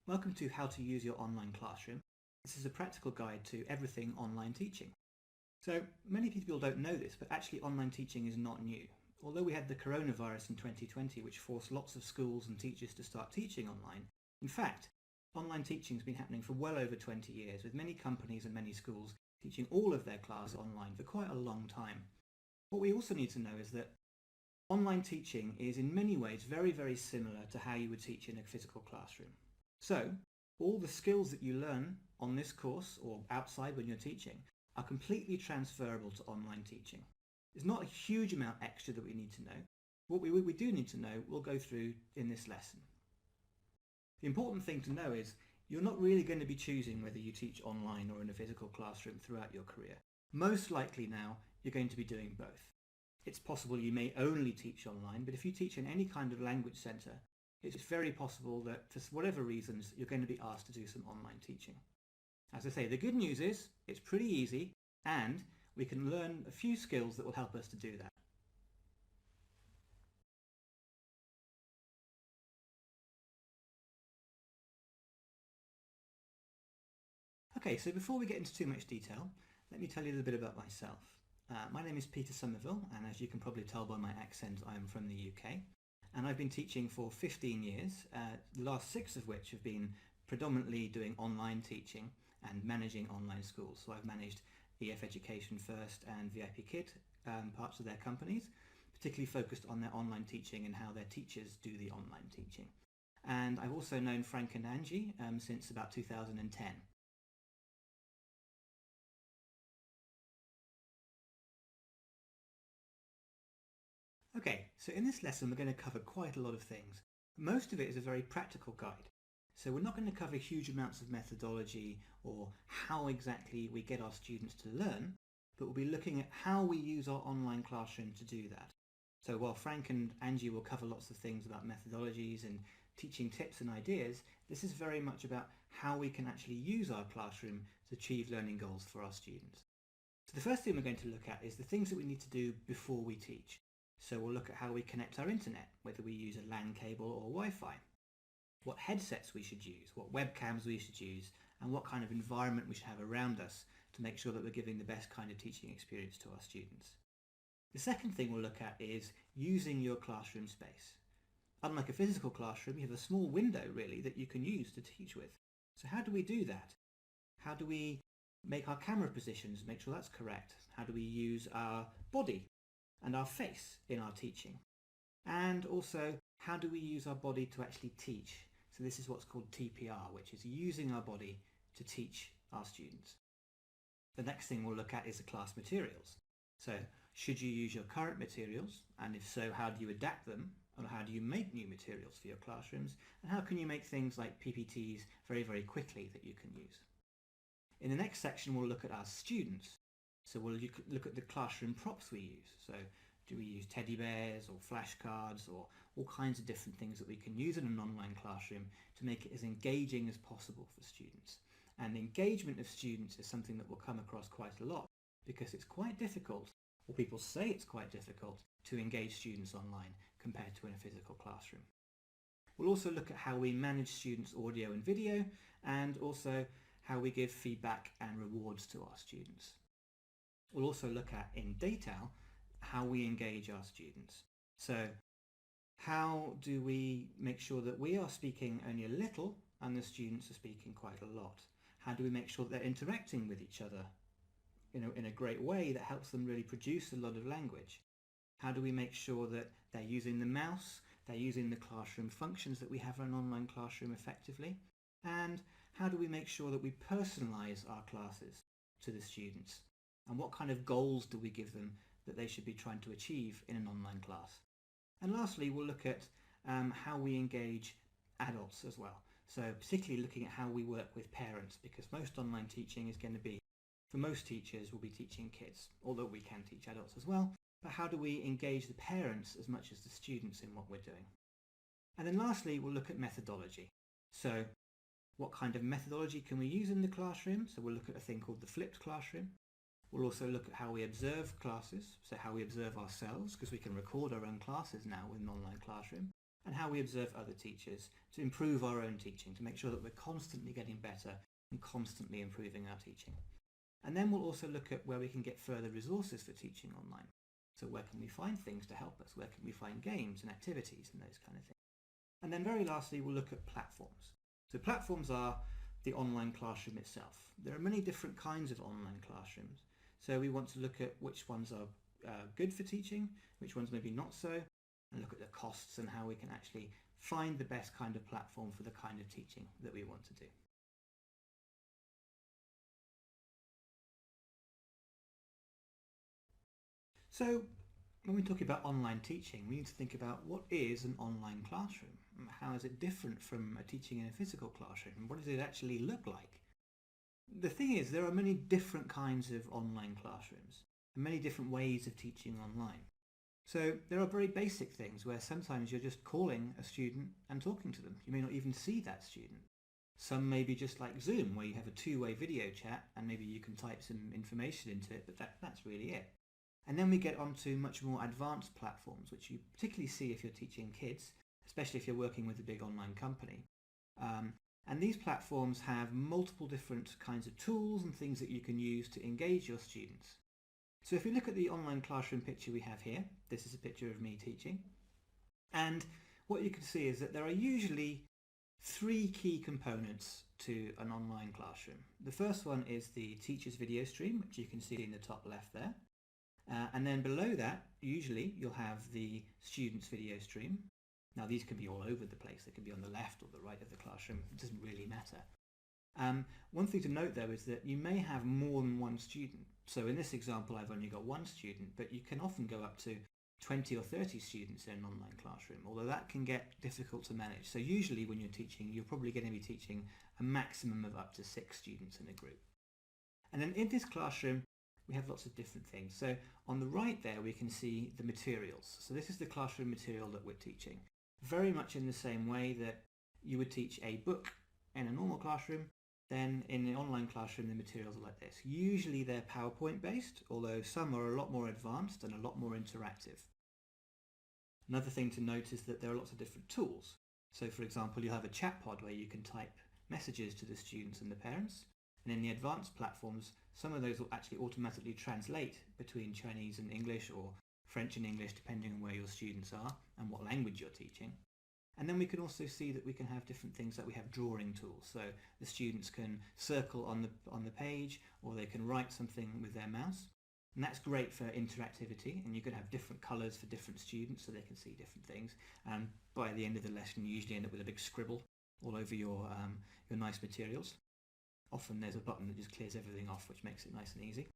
Welcome to How to Use Your Online Classroom. This is a practical guide to everything online teaching. So many people don't know this, but actually online teaching is not new. Although we had the coronavirus in 2020, which forced lots of schools and teachers to start teaching online, in fact, online teaching has been happening for well over 20 years, with many companies and many schools teaching all of their classes online for quite a long time. What we also need to know is that online teaching is in many ways very, very similar to how you would teach in a physical classroom. So all the skills that you learn on this course or outside when you're teaching are completely transferable to online teaching. There's not a huge amount extra that we need to know. What we do need to know, we'll go through in this lesson. The important thing to know is you're not really going to be choosing whether you teach online or in a physical classroom throughout your career. Most likely now you're going to be doing both. It's possible you may only teach online, but if you teach in any kind of language centre, it's very possible that for whatever reasons you're going to be asked to do some online teaching. As I say, the good news is it's pretty easy and we can learn a few skills that will help us to do that. Okay, so before we get into too much detail, let me tell you a little bit about myself. My name is Peter Somerville, and as you can probably tell by my accent, I am from the UK. And I've been teaching for 15 years, the last 6 of which have been predominantly doing online teaching and managing online schools. So I've managed EF Education First and VIP Kid parts of their companies, particularly focused on their online teaching and how their teachers do the online teaching. And I've also known Frank and Angie since about 2010. Okay, so in this lesson we're going to cover quite a lot of things. Most of it is a very practical guide. So we're not going to cover huge amounts of methodology or how exactly we get our students to learn, but we'll be looking at how we use our online classroom to do that. So while Frank and Angie will cover lots of things about methodologies and teaching tips and ideas, this is very much about how we can actually use our classroom to achieve learning goals for our students. So the first thing we're going to look at is the things that we need to do before we teach. So we'll look at how we connect our internet, whether we use a LAN cable or Wi-Fi, what headsets we should use, what webcams we should use, and what kind of environment we should have around us to make sure that we're giving the best kind of teaching experience to our students. The second thing we'll look at is using your classroom space. Unlike a physical classroom, you have a small window really that you can use to teach with. So how do we do that? How do we make our camera positions, make sure that's correct? How do we use our body and our face in our teaching? And also, how do we use our body to actually teach? So this is what's called TPR, which is using our body to teach our students. The next thing we'll look at is the class materials. So should you use your current materials? And if so, how do you adapt them? Or how do you make new materials for your classrooms? And how can you make things like PPTs very, very quickly that you can use? In the next section, we'll look at our students. So we'll look at the classroom props we use. So do we use teddy bears or flashcards or all kinds of different things that we can use in an online classroom to make it as engaging as possible for students. And the engagement of students is something that will come across quite a lot because it's quite difficult, or people say it's quite difficult, to engage students online compared to in a physical classroom. We'll also look at how we manage students' audio and video, and also how we give feedback and rewards to our students. We'll also look at, in detail, how we engage our students. So how do we make sure that we are speaking only a little and the students are speaking quite a lot? How do we make sure that they're interacting with each other in a great way that helps them really produce a lot of language? How do we make sure that they're using the mouse, they're using the classroom functions that we have in an online classroom effectively? And how do we make sure that we personalise our classes to the students? And what kind of goals do we give them that they should be trying to achieve in an online class? And lastly, we'll look at how we engage adults as well. So particularly looking at how we work with parents, because most online teaching is going to be, for most teachers, we'll be teaching kids, although we can teach adults as well. But how do we engage the parents as much as the students in what we're doing? And then lastly, we'll look at methodology. So what kind of methodology can we use in the classroom? So we'll look at a thing called the flipped classroom. We'll also look at how we observe classes, so how we observe ourselves, because we can record our own classes now with an online classroom. and how we observe other teachers to improve our own teaching, to make sure that we're constantly getting better and constantly improving our teaching. And then we'll also look at where we can get further resources for teaching online. So where can we find things to help us? Where can we find games and activities and those kind of things? And then very lastly, we'll look at platforms. So platforms are the online classroom itself. There are many different kinds of online classrooms. So we want to look at which ones are good for teaching, which ones maybe not so, and look at the costs and how we can actually find the best kind of platform for the kind of teaching that we want to do. So when we talk about online teaching, we need to think about what is an online classroom? How is it different from teaching in a physical classroom? And what does it actually look like? The thing is, there are many different kinds of online classrooms and many different ways of teaching online. So there are very basic things where sometimes you're just calling a student and talking to them. You may not even see that student. Some may be just like Zoom, where you have a two-way video chat and maybe you can type some information into it, but that's really it. And then we get onto much more advanced platforms, which you particularly see if you're teaching kids, especially if you're working with a big online company. And these platforms have multiple different kinds of tools and things that you can use to engage your students. So if we look at the online classroom picture we have here, this is a picture of me teaching. And what you can see is that there are usually three key components to an online classroom. The first one is the teacher's video stream, which you can see in the top left there. And then below that, usually you'll have the student's video stream. Now these can be all over the place. They can be on the left or the right of the classroom. It doesn't really matter. One thing to note though is that you may have more than one student. So in this example I've only got one student, but you can often go up to 20 or 30 students in an online classroom, although that can get difficult to manage. So usually when you're teaching, you're probably going to be teaching a maximum of up to 6 students in a group. And then in this classroom we have lots of different things. So on the right there we can see the materials. So this is the classroom material that we're teaching. Very much in the same way that you would teach a book in a normal classroom, then in the online classroom the materials are like this. Usually they're PowerPoint based, although some are a lot more advanced and a lot more interactive. Another thing to note is that there are lots of different tools. So for example, you'll have a chat pod where you can type messages to the students and the parents. And in the advanced platforms, some of those will actually automatically translate between Chinese and English or French and English, depending on where your students are and what language you're teaching. And then we can also see that we can have different things, like we have drawing tools. So the students can circle on the page, or they can write something with their mouse. And that's great for interactivity, and you can have different colours for different students so they can see different things. And by the end of the lesson you usually end up with a big scribble all over your nice materials. Often there's a button that just clears everything off, which makes it nice and easy.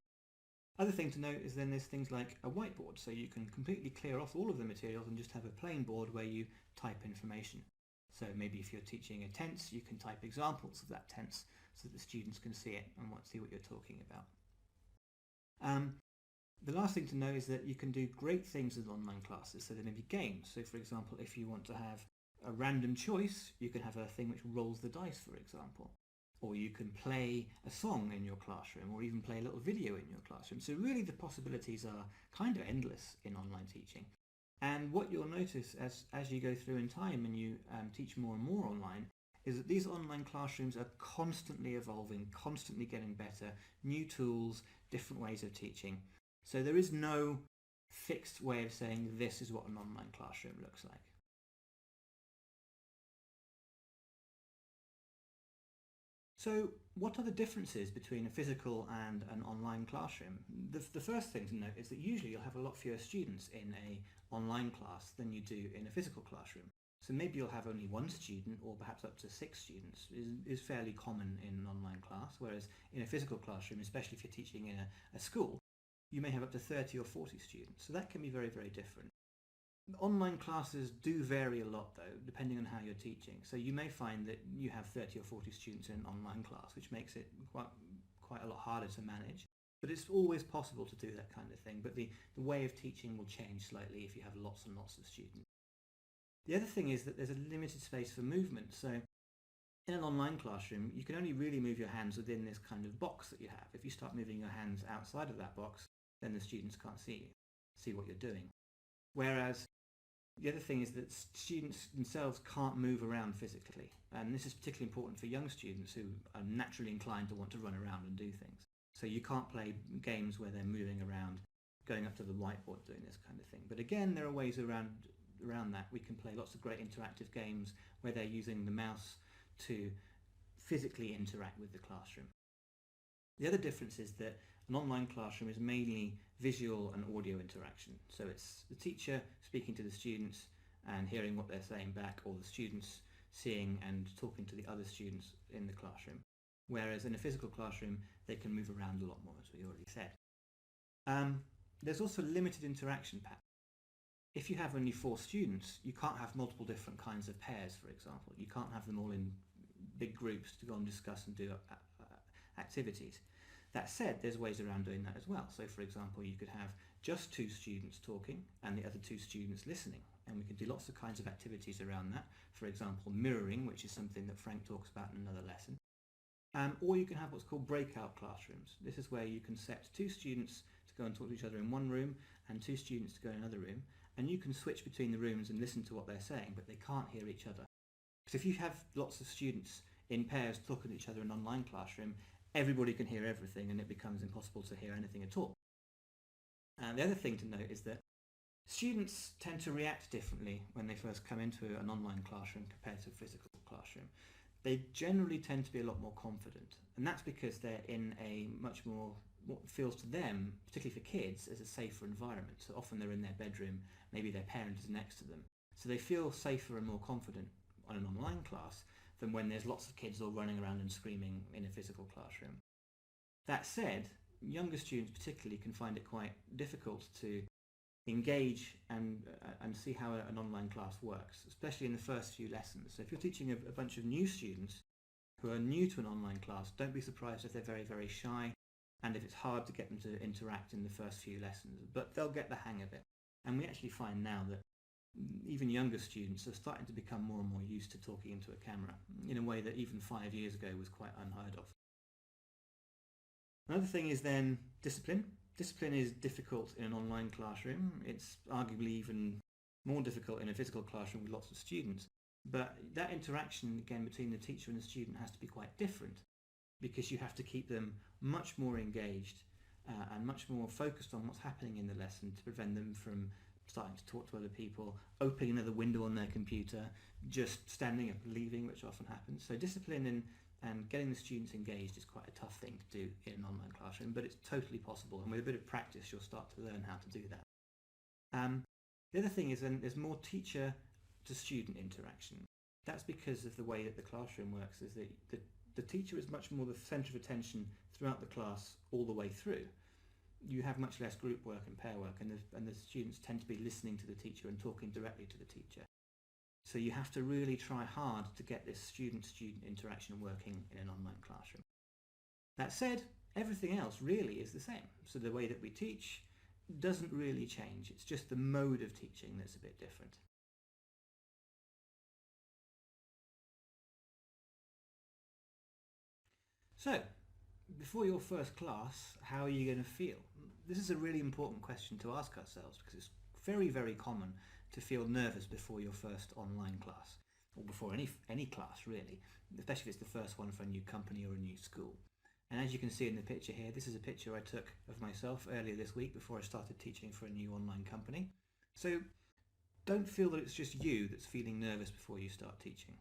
Other thing to note is then there's things like a whiteboard, so you can completely clear off all of the materials and just have a plain board where you type information. So maybe if you're teaching a tense, you can type examples of that tense so that the students can see it and see what you're talking about. The last thing to know is that you can do great things with online classes. So there may be games. So for example, if you want to have a random choice, you can have a thing which rolls the dice, for example. Or you can play a song in your classroom, or even play a little video in your classroom. So really the possibilities are kind of endless in online teaching. And what you'll notice as you go through in time and you teach more and more online is that these online classrooms are constantly evolving, constantly getting better, new tools, different ways of teaching. So there is no fixed way of saying this is what an online classroom looks like. So what are the differences between a physical and an online classroom? The first thing to note is that usually you'll have a lot fewer students in an online class than you do in a physical classroom. So maybe you'll have only one student, or perhaps up to 6 students is fairly common in an online class, whereas in a physical classroom, especially if you're teaching in a school, you may have up to 30 or 40 students. So that can be very, very different. Online classes do vary a lot though, depending on how you're teaching. So you may find that you have 30 or 40 students in an online class, which makes it quite a lot harder to manage. But it's always possible to do that kind of thing. But the way of teaching will change slightly if you have lots and lots of students. The other thing is that there's a limited space for movement. So in an online classroom, you can only really move your hands within this kind of box that you have. If you start moving your hands outside of that box, then the students can't see what you're doing. Whereas The other thing is that students themselves can't move around physically, and this is particularly important for young students who are naturally inclined to want to run around and do things. So you can't play games where they're moving around, going up to the whiteboard, doing this kind of thing. But again, there are ways around that. We can play lots of great interactive games where they're using the mouse to physically interact with the classroom. The other difference is that an online classroom is mainly visual and audio interaction. So it's the teacher speaking to the students and hearing what they're saying back, or the students seeing and talking to the other students in the classroom. Whereas in a physical classroom, they can move around a lot more, as we already said. There's also limited interaction patterns. If you have only 4 students, you can't have multiple different kinds of pairs, for example. You can't have them all in big groups to go and discuss and do activities. That said, there's ways around doing that as well. So for example, you could have just 2 students talking and the other 2 students listening, and we could do lots of kinds of activities around that. For example, mirroring, which is something that Frank talks about in another lesson. Or you can have what's called breakout classrooms. This is where you can set 2 students to go and talk to each other in one room and 2 students to go in another room, and you can switch between the rooms and listen to what they're saying, but they can't hear each other. Because if you have lots of students in pairs talking to each other in an online classroom, everybody can hear everything and it becomes impossible to hear anything at all. And the other thing to note is that students tend to react differently when they first come into an online classroom compared to a physical classroom. They generally tend to be a lot more confident, and that's because they're in a much more, what feels to them, particularly for kids, as a safer environment. So often they're in their bedroom, maybe their parent is next to them. So they feel safer and more confident on an online class than when there's lots of kids all running around and screaming in a physical classroom. That said, younger students particularly can find it quite difficult to engage and see how an online class works, especially in the first few lessons. So if you're teaching a bunch of new students who are new to an online class, don't be surprised if they're very, very shy and if it's hard to get them to interact in the first few lessons, but they'll get the hang of it. And we actually find now that even younger students are starting to become more and more used to talking into a camera in a way that even 5 years ago was quite unheard of. Another thing is then discipline. Discipline is difficult in an online classroom. It's arguably even more difficult in a physical classroom with lots of students. But that interaction, again, between the teacher and the student has to be quite different, because you have to keep them much more engaged and much more focused on what's happening in the lesson to prevent them from starting to talk to other people, opening another window on their computer, just standing up and leaving, which often happens. So discipline and getting the students engaged is quite a tough thing to do in an online classroom, but it's totally possible, and with a bit of practice you'll start to learn how to do that. The other thing is then there's more teacher to student interaction. That's because of the way that the classroom works, is that the teacher is much more the centre of attention throughout the class all the way through. You have much less group work and pair work, and the students tend to be listening to the teacher and talking directly to the teacher. So you have to really try hard to get this student-student interaction working in an online classroom. That said, everything else really is the same. So the way that we teach doesn't really change. It's just the mode of teaching that's a bit different. So, before your first class, how are you going to feel? This is a really important question to ask ourselves, because it's very, very common to feel nervous before your first online class, or before any class really, especially if it's the first one for a new company or a new school. And as you can see in the picture here, this is a picture I took of myself earlier this week before I started teaching for a new online company. So don't feel that it's just you that's feeling nervous before you start teaching.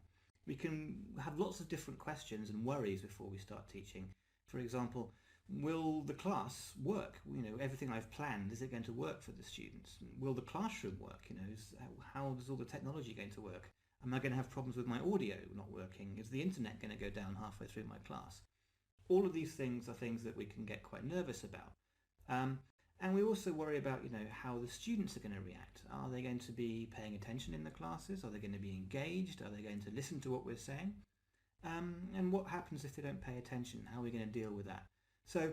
We can have lots of different questions and worries before we start teaching. For example, will the class work? Everything I've planned, is it going to work for the students? Will the classroom work? How is all the technology going to work? Am I going to have problems with my audio not working? Is the internet going to go down halfway through my class? All of these things are things that we can get quite nervous about. And we also worry about, how the students are going to react. Are they going to be paying attention in the classes? Are they going to be engaged? Are they going to listen to what we're saying? And what happens if they don't pay attention? How are we going to deal with that? So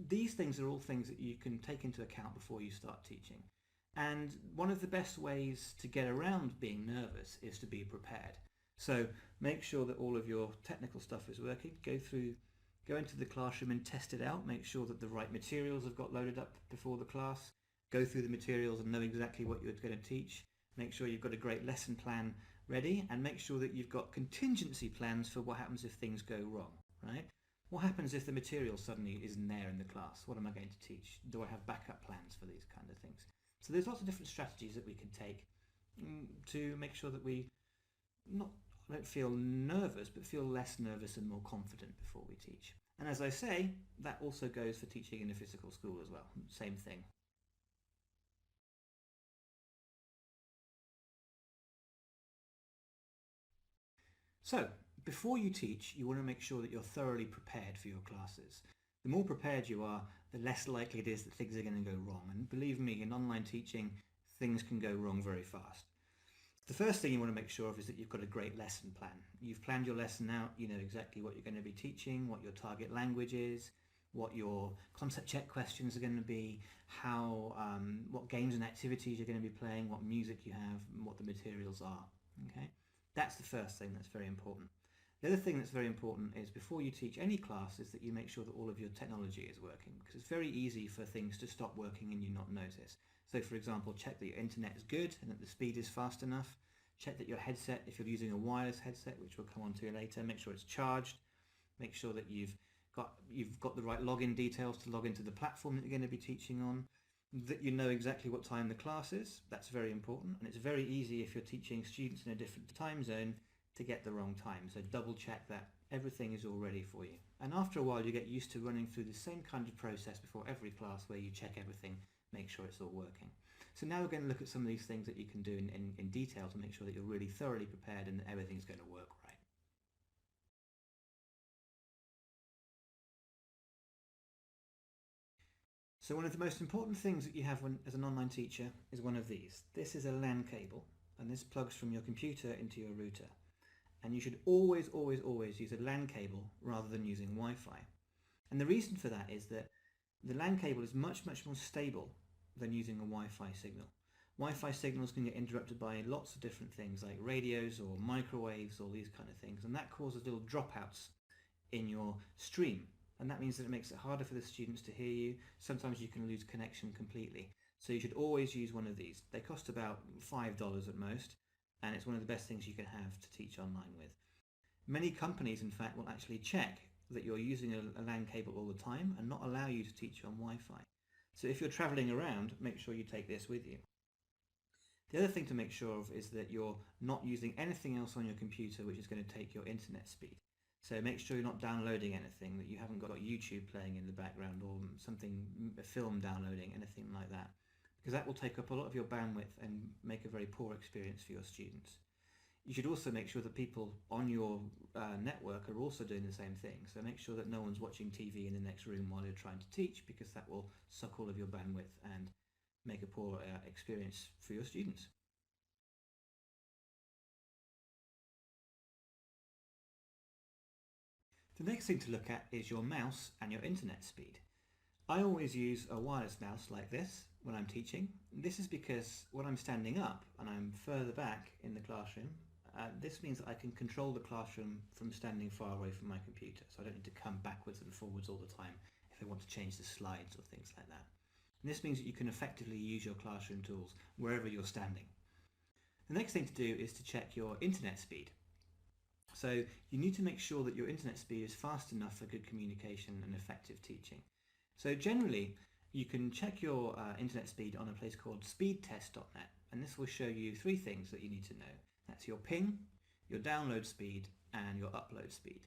these things are all things that you can take into account before you start teaching. And one of the best ways to get around being nervous is to be prepared. So make sure that all of your technical stuff is working. Go into the classroom and test it out. Make sure that the right materials have got loaded up before the class. Go through the materials and know exactly what you're going to teach. Make sure you've got a great lesson plan ready, and make sure that you've got contingency plans for what happens if things go wrong, right? What happens if the material suddenly isn't there in the class? What am I going to teach? Do I have backup plans for these kind of things? So there's lots of different strategies that we can take to make sure that we don't feel nervous, but feel less nervous and more confident before we teach. And as I say, that also goes for teaching in a physical school as well. Same thing. So, before you teach, you want to make sure that you're thoroughly prepared for your classes. The more prepared you are, the less likely it is that things are going to go wrong. And believe me, in online teaching, things can go wrong very fast. The first thing you want to make sure of is that you've got a great lesson plan. You've planned your lesson out, you know exactly what you're going to be teaching, what your target language is, what your concept check questions are going to be, what games and activities you're going to be playing, what music you have, and what the materials are. Okay, that's the first thing that's very important. The other thing that's very important is before you teach any class is that you make sure that all of your technology is working, because it's very easy for things to stop working and you not notice. So for example, check that your internet is good and that the speed is fast enough. Check that your headset, if you're using a wireless headset, which we'll come on to later, make sure it's charged. Make sure that you've got the right login details to log into the platform that you're going to be teaching on. That you know exactly what time the class is. That's very important, and it's very easy if you're teaching students in a different time zone to get the wrong time. So double check that everything is all ready for you. And after a while you get used to running through the same kind of process before every class where you check everything, make sure it's all working. So now we're going to look at some of these things that you can do in detail to make sure that you're really thoroughly prepared and that everything's going to work right. So one of the most important things that you have as an online teacher is one of these. This is a LAN cable, and this plugs from your computer into your router. And you should always, always, always use a LAN cable rather than using Wi-Fi. And the reason for that is that the LAN cable is much, much more stable than using a Wi-Fi signal. Wi-Fi signals can get interrupted by lots of different things like radios or microwaves or these kind of things, and that causes little dropouts in your stream, and that means that it makes it harder for the students to hear you. Sometimes you can lose connection completely. So you should always use one of these. They cost about $5 at most, and it's one of the best things you can have to teach online with. Many companies in fact will actually check that you're using a LAN cable all the time and not allow you to teach on Wi-Fi. So if you're traveling around, make sure you take this with you. The other thing to make sure of is that you're not using anything else on your computer which is going to take your internet speed. So make sure you're not downloading anything, that you haven't got YouTube playing in the background or a film downloading, anything like that, because that will take up a lot of your bandwidth and make a very poor experience for your students. You should also make sure that people on your network are also doing the same thing. So make sure that no one's watching TV in the next room while you're trying to teach, because that will suck all of your bandwidth and make a poor experience for your students. The next thing to look at is your mouse and your internet speed. I always use a wireless mouse like this when I'm teaching. This is because when I'm standing up and I'm further back in the classroom, this means that I can control the classroom from standing far away from my computer, so I don't need to come backwards and forwards all the time if I want to change the slides or things like that. And this means that you can effectively use your classroom tools wherever you're standing. The next thing to do is to check your internet speed. So you need to make sure that your internet speed is fast enough for good communication and effective teaching. So generally, you can check your internet speed on a place called speedtest.net, and this will show you three things that you need to know. That's your ping, your download speed, and your upload speed.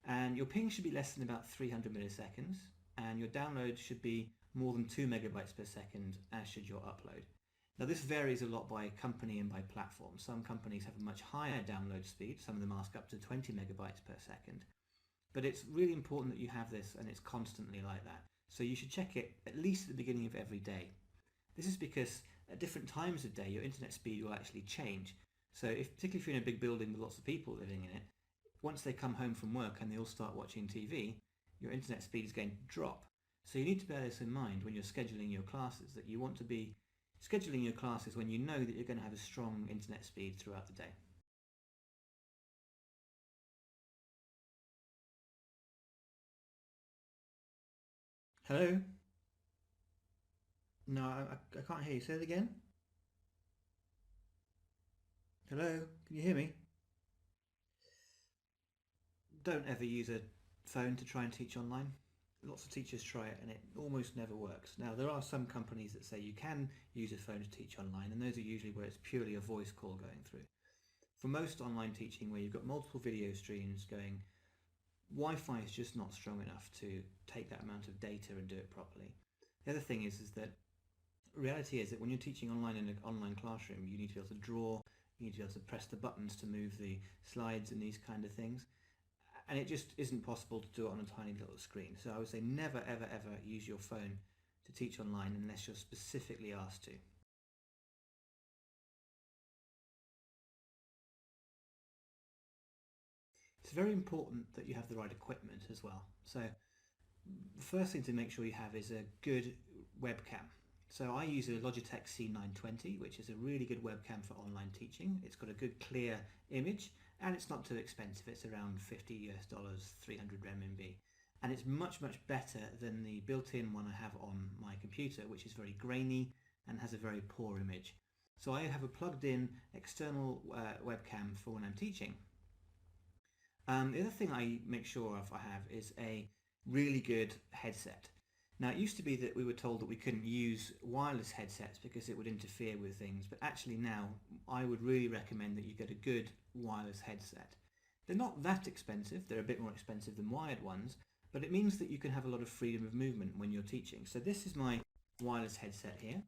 And your ping should be less than about 300 milliseconds, and your download should be more than 2 megabytes per second, as should your upload. Now this varies a lot by company and by platform. Some companies have a much higher download speed, some of them ask up to 20 megabytes per second. But it's really important that you have this and it's constantly like that. So you should check it at least at the beginning of every day. This is because at different times of day your internet speed will actually change. So particularly if you're in a big building with lots of people living in it, once they come home from work and they all start watching TV, your internet speed is going to drop. So you need to bear this in mind when you're scheduling your classes, that you want to be scheduling your classes when you know that you're going to have a strong internet speed throughout the day. Hello? No, I can't hear you. Say it again. Hello, can you hear me? Don't ever use a phone to try and teach online. Lots of teachers try it and it almost never works. Now, there are some companies that say you can use a phone to teach online, and those are usually where it's purely a voice call going through. For most online teaching where you've got multiple video streams going, Wi-Fi is just not strong enough to take that amount of data and do it properly. The other thing is that reality is that when you're teaching online in an online classroom, you need to be able to draw, you need to be able to press the buttons to move the slides and these kind of things. And it just isn't possible to do it on a tiny little screen. So I would say never, ever, ever use your phone to teach online unless you're specifically asked to. It's very important that you have the right equipment as well. So the first thing to make sure you have is a good webcam. So I use a Logitech C920, which is a really good webcam for online teaching. It's got a good clear image and it's not too expensive. It's around $50 US, 300 RMB. And it's much, much better than the built-in one I have on my computer, which is very grainy and has a very poor image. So I have a plugged-in external webcam for when I'm teaching. The other thing I make sure of I have is a really good headset. Now, it used to be that we were told that we couldn't use wireless headsets because it would interfere with things, but actually now I would really recommend that you get a good wireless headset. They're not that expensive, they're a bit more expensive than wired ones, but it means that you can have a lot of freedom of movement when you're teaching. So this is my wireless headset here,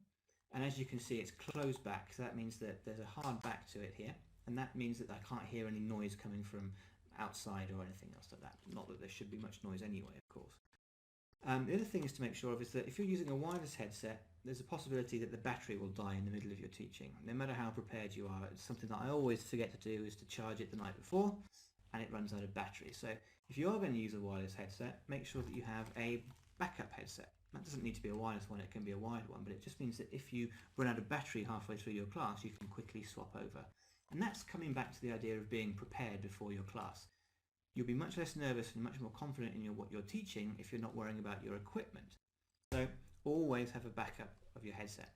and as you can see it's closed back, so that means that there's a hard back to it here, and that means that I can't hear any noise coming from outside or anything else like that. Not that there should be much noise anyway, of course. The other thing is to make sure of is that if you're using a wireless headset, there's a possibility that the battery will die in the middle of your teaching. No matter how prepared you are, it's something that I always forget to do is to charge it the night before, and it runs out of battery. So if you are going to use a wireless headset, make sure that you have a backup headset. That doesn't need to be a wireless one, it can be a wired one, but it just means that if you run out of battery halfway through your class, you can quickly swap over. And that's coming back to the idea of being prepared before your class. You'll be much less nervous and much more confident in what you're teaching if you're not worrying about your equipment. So always have a backup of your headset.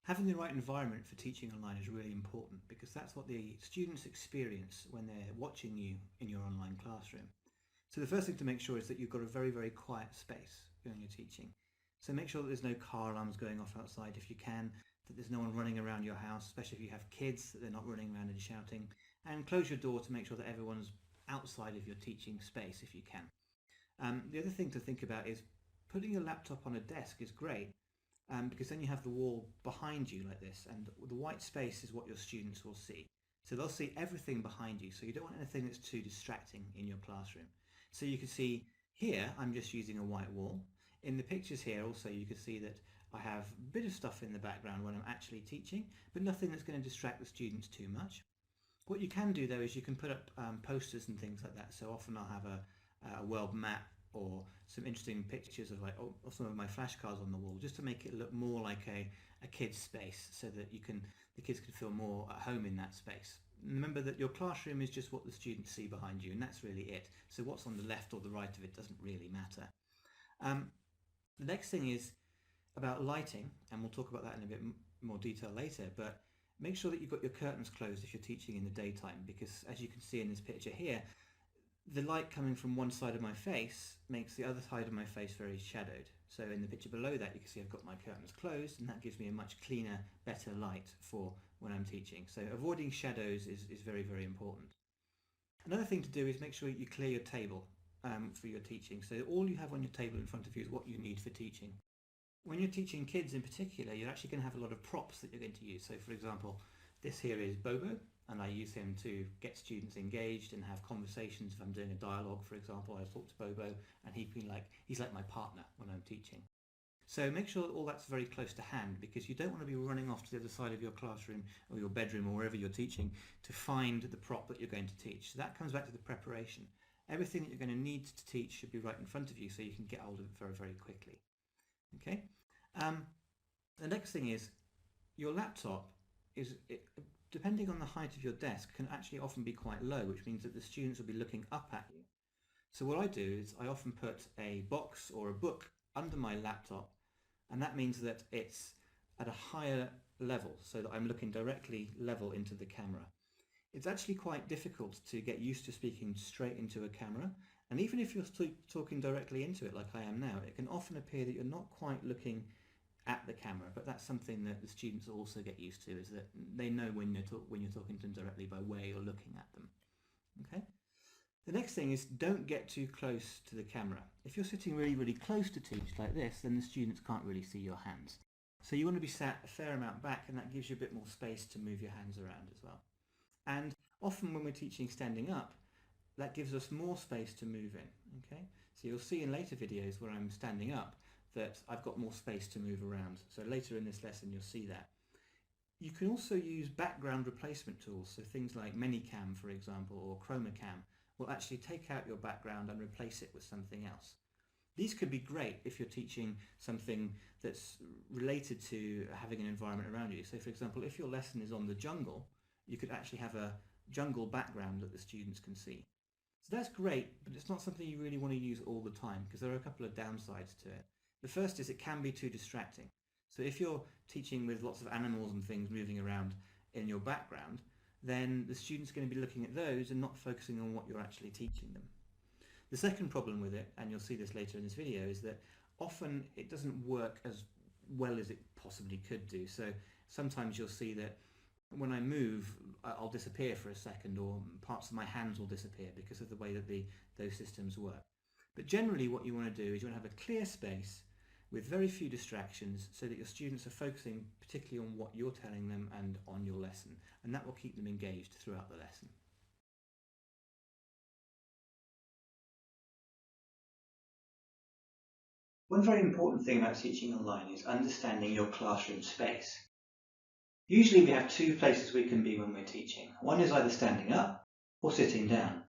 Having the right environment for teaching online is really important because that's what the students experience when they're watching you in your online classroom. So the first thing to make sure is that you've got a very, very quiet space when you're teaching. So make sure that there's no car alarms going off outside if you can, that there's no one running around your house, especially if you have kids, that they're not running around and shouting. And close your door to make sure that everyone's outside of your teaching space if you can. The other thing to think about is putting your laptop on a desk is great, because then you have the wall behind you like this, and the white space is what your students will see. So they'll see everything behind you, so you don't want anything that's too distracting in your classroom. So you can see here I'm just using a white wall. In the pictures here also you can see that I have a bit of stuff in the background when I'm actually teaching, but nothing that's going to distract the students too much. What you can do though is you can put up posters and things like that. So often I'll have a world map or some interesting pictures of like some of my flashcards on the wall, just to make it look more like a kid's space, so that the kids can feel more at home in that space. Remember that your classroom is just what the students see behind you, and that's really it. So what's on the left or the right of it doesn't really matter. The next thing is about lighting, and we'll talk about that in a bit more detail later, but make sure that you've got your curtains closed if you're teaching in the daytime, because as you can see in this picture here, the light coming from one side of my face makes the other side of my face very shadowed. So in the picture below that you can see I've got my curtains closed, and that gives me a much cleaner, better light for when I'm teaching. So avoiding shadows is very, very important. Another thing to do is make sure you clear your table for your teaching. So all you have on your table in front of you is what you need for teaching. When you're teaching kids in particular, you're actually going to have a lot of props that you're going to use. So for example, this here is Bobo, and I use him to get students engaged and have conversations. If I'm doing a dialogue, for example, I talk to Bobo, and he's like my partner when I'm teaching. So make sure that all that's very close to hand, because you don't want to be running off to the other side of your classroom or your bedroom or wherever you're teaching to find the prop that you're going to teach. So that comes back to the preparation. Everything that you're going to need to teach should be right in front of you so you can get hold of it very, very quickly. Okay. The next thing is your laptop depending on the height of your desk, can actually often be quite low, which means that the students will be looking up at you. So what I do is I often put a box or a book under my laptop, and that means that it's at a higher level, so that I'm looking directly level into the camera. It's actually quite difficult to get used to speaking straight into a camera, and even if you're talking directly into it like I am now, it can often appear that you're not quite looking at the camera, but that's something that the students also get used to, is that they know when you're talking to them directly by where you're looking at them. Okay. The next thing is, don't get too close to the camera. If you're sitting really, really close to teach like this, then the students can't really see your hands. So you want to be sat a fair amount back, and that gives you a bit more space to move your hands around as well. And often when we're teaching standing up, that gives us more space to move in. Okay, so you'll see in later videos where I'm standing up that I've got more space to move around. So later in this lesson you'll see that. You can also use background replacement tools, so things like ManyCam, for example, or ChromaCam will actually take out your background and replace it with something else. These could be great if you're teaching something that's related to having an environment around you. So for example, if your lesson is on the jungle, you could actually have a jungle background that the students can see. So that's great, but it's not something you really want to use all the time, because there are a couple of downsides to it. The first is it can be too distracting. So if you're teaching with lots of animals and things moving around in your background, then the student's going to be looking at those and not focusing on what you're actually teaching them. The second problem with it, and you'll see this later in this video, is that often it doesn't work as well as it possibly could do. So sometimes you'll see that when I move, I'll disappear for a second, or parts of my hands will disappear because of the way that those systems work. But generally what you want to do is you want to have a clear space with very few distractions, so that your students are focusing particularly on what you're telling them and on your lesson, and that will keep them engaged throughout the lesson. One very important thing about teaching online is understanding your classroom space. Usually we have two places we can be when we're teaching. One is either standing up or sitting down.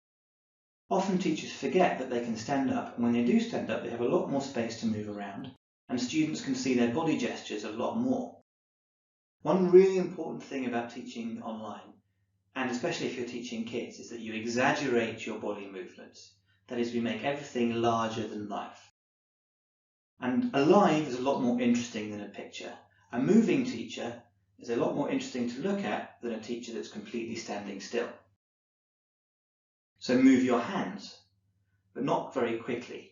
Often teachers forget that they can stand up, and when they do stand up they have a lot more space to move around, and students can see their body gestures a lot more. One really important thing about teaching online, and especially if you're teaching kids, is that you exaggerate your body movements. That is, we make everything larger than life. And alive is a lot more interesting than a picture. A moving teacher is a lot more interesting to look at than a teacher that's completely standing still. So move your hands, but not very quickly.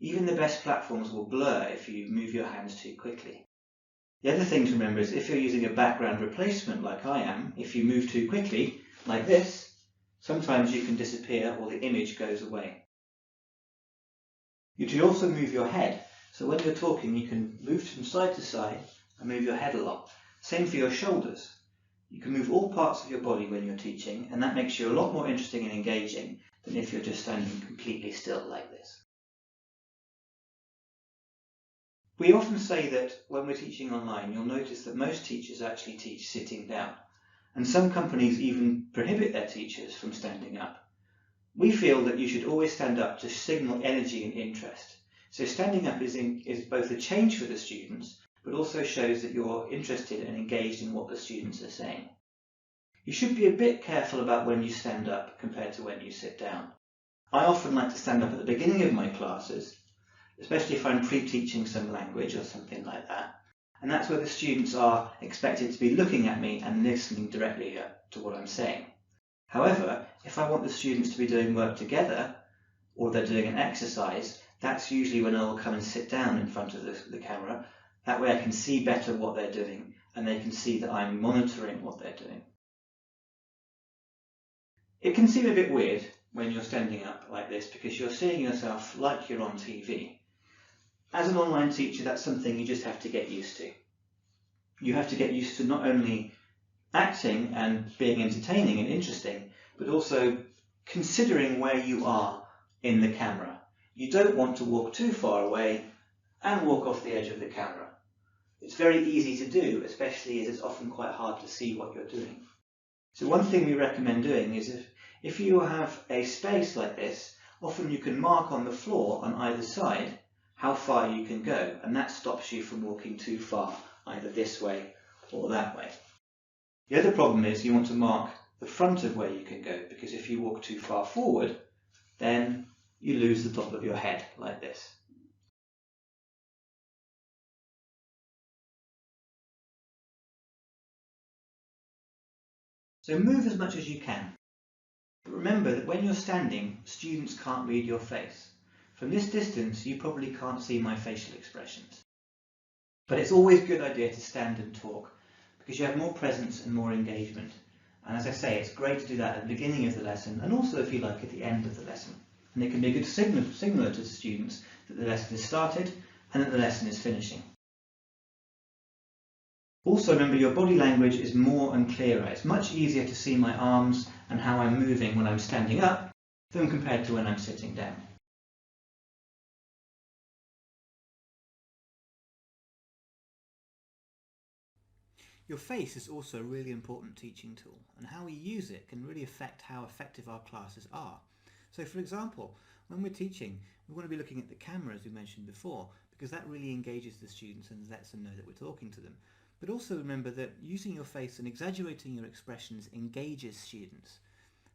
Even the best platforms will blur if you move your hands too quickly. The other thing to remember is if you're using a background replacement like I am, if you move too quickly, like this, sometimes you can disappear or the image goes away. You should also move your head. So when you're talking, you can move from side to side and move your head a lot. Same for your shoulders. You can move all parts of your body when you're teaching, and that makes you a lot more interesting and engaging than if you're just standing completely still like this. We often say that when we're teaching online, you'll notice that most teachers actually teach sitting down, and some companies even prohibit their teachers from standing up. We feel that you should always stand up to signal energy and interest. So standing up is both a change for the students, but also shows that you're interested and engaged in what the students are saying. You should be a bit careful about when you stand up compared to when you sit down. I often like to stand up at the beginning of my classes, especially if I'm pre-teaching some language or something like that. And that's where the students are expected to be looking at me and listening directly to what I'm saying. However, if I want the students to be doing work together, or they're doing an exercise, that's usually when I'll come and sit down in front of the camera. That way I can see better what they're doing, and they can see that I'm monitoring what they're doing. It can seem a bit weird when you're standing up like this, because you're seeing yourself like you're on TV. As an online teacher, that's something you just have to get used to. You have to get used to not only acting and being entertaining and interesting, but also considering where you are in the camera. You don't want to walk too far away and walk off the edge of the camera. It's very easy to do, especially as it's often quite hard to see what you're doing. So one thing we recommend doing is if you have a space like this, often you can mark on the floor on either side how far you can go, and that stops you from walking too far, either this way or that way. The other problem is you want to mark the front of where you can go, because if you walk too far forward, then you lose the top of your head like this. So move as much as you can. But remember that when you're standing, students can't read your face. From this distance, you probably can't see my facial expressions. But it's always a good idea to stand and talk because you have more presence and more engagement. And as I say, it's great to do that at the beginning of the lesson and also, if you like, at the end of the lesson. And it can be a good signaler to the students that the lesson has started and that the lesson is finishing. Also remember, your body language is more and clearer. It's much easier to see my arms and how I'm moving when I'm standing up than compared to when I'm sitting down. Your face is also a really important teaching tool, and how we use it can really affect how effective our classes are. So for example, when we're teaching, we want to be looking at the camera, as we mentioned before, because that really engages the students and lets them know that we're talking to them. But also remember that using your face and exaggerating your expressions engages students.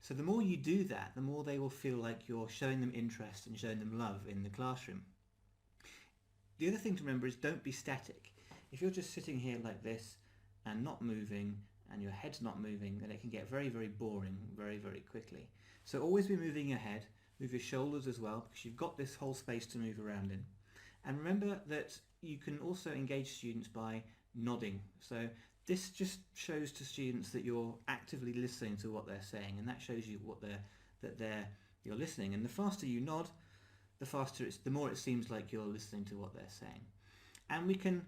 So the more you do that, the more they will feel like you're showing them interest and showing them love in the classroom. The other thing to remember is don't be static. If you're just sitting here like this and not moving, and your head's not moving, then it can get very, very boring very, very quickly. So always be moving your head, move your shoulders as well, because you've got this whole space to move around in. And remember that you can also engage students by nodding. So this just shows to students that you're actively listening to what they're saying, and that shows you you're listening. And the faster you nod, the more it seems like you're listening to what they're saying. And we can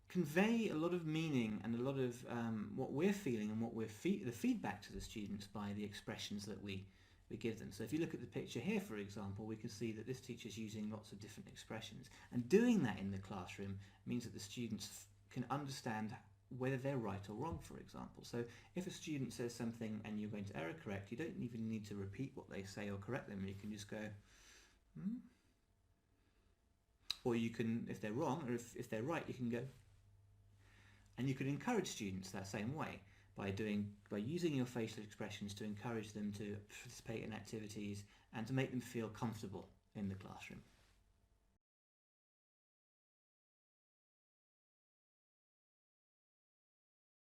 convey a lot of meaning and a lot of what we're feeling and what the feedback to the students by the expressions that we give them. So if you look at the picture here, for example, we can see that this teacher's using lots of different expressions, and doing that in the classroom means that the students can understand whether they're right or wrong, for example. So if a student says something and you're going to error correct, you don't even need to repeat what they say or correct them. You can just go, hmm? Or you can, if they're wrong, or if they're right, you can go. And you can encourage students that same way by using your facial expressions to encourage them to participate in activities and to make them feel comfortable in the classroom.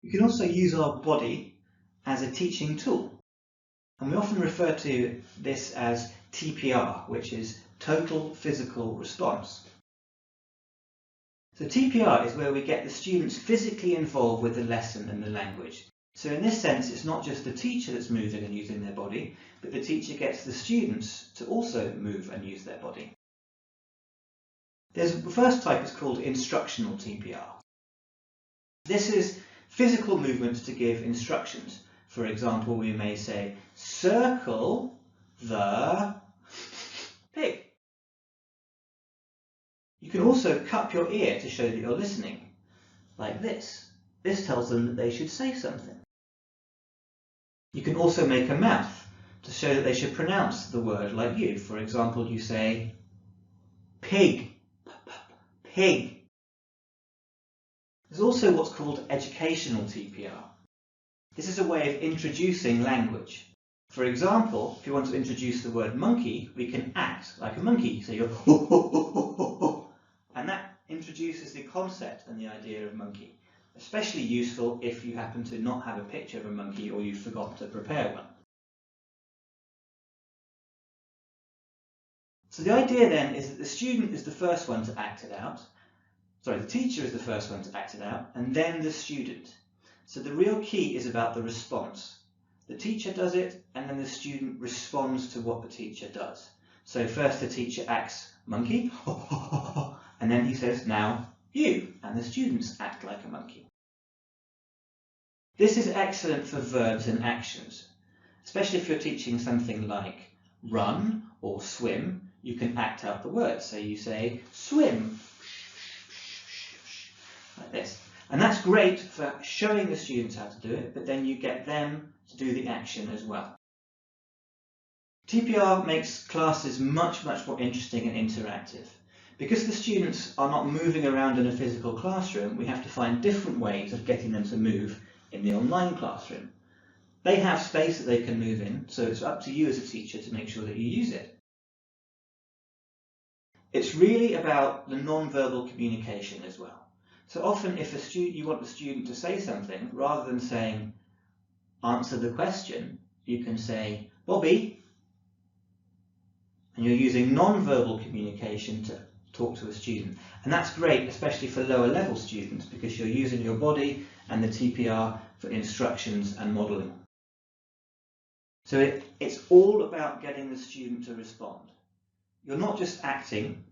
You can also use our body as a teaching tool, and we often refer to this as TPR, which is Total Physical Response. So TPR is where we get the students physically involved with the lesson and the language. So in this sense, it's not just the teacher that's moving and using their body, but the teacher gets the students to also move and use their body. The first type is called instructional TPR. This is physical movements to give instructions. For example, we may say, circle the pig. You can also cup your ear to show that you're listening, like this. This tells them that they should say something. You can also make a mouth to show that they should pronounce the word like you. For example, you say pig, pig. There's also what's called educational TPR. This is a way of introducing language. For example, if you want to introduce the word monkey, we can act like a monkey. So you're ho, ho, ho, ho, ho, ho. And that introduces the concept and the idea of monkey. Especially useful if you happen to not have a picture of a monkey or you've forgotten to prepare one. So the idea then is that the student is the first one to act it out. Sorry, the teacher is the first one to act it out, and then the student. So the real key is about the response. The teacher does it, and then the student responds to what the teacher does. So first the teacher acts monkey, and then he says, now you, and the students act like a monkey. This is excellent for verbs and actions, especially if you're teaching something like run or swim. You can act out the words. So you say swim, like this. And that's great for showing the students how to do it, but then you get them to do the action as well. TPR makes classes much, much more interesting and interactive. Because the students are not moving around in a physical classroom, we have to find different ways of getting them to move in the online classroom. They have space that they can move in, so it's up to you as a teacher to make sure that you use it. It's really about the non-verbal communication as well. So often if you want the student to say something, rather than saying, answer the question, you can say, Bobby, and you're using non-verbal communication to talk to a student. And that's great, especially for lower level students, because you're using your body and the TPR for instructions and modelling. So it's all about getting the student to respond. You're not just acting,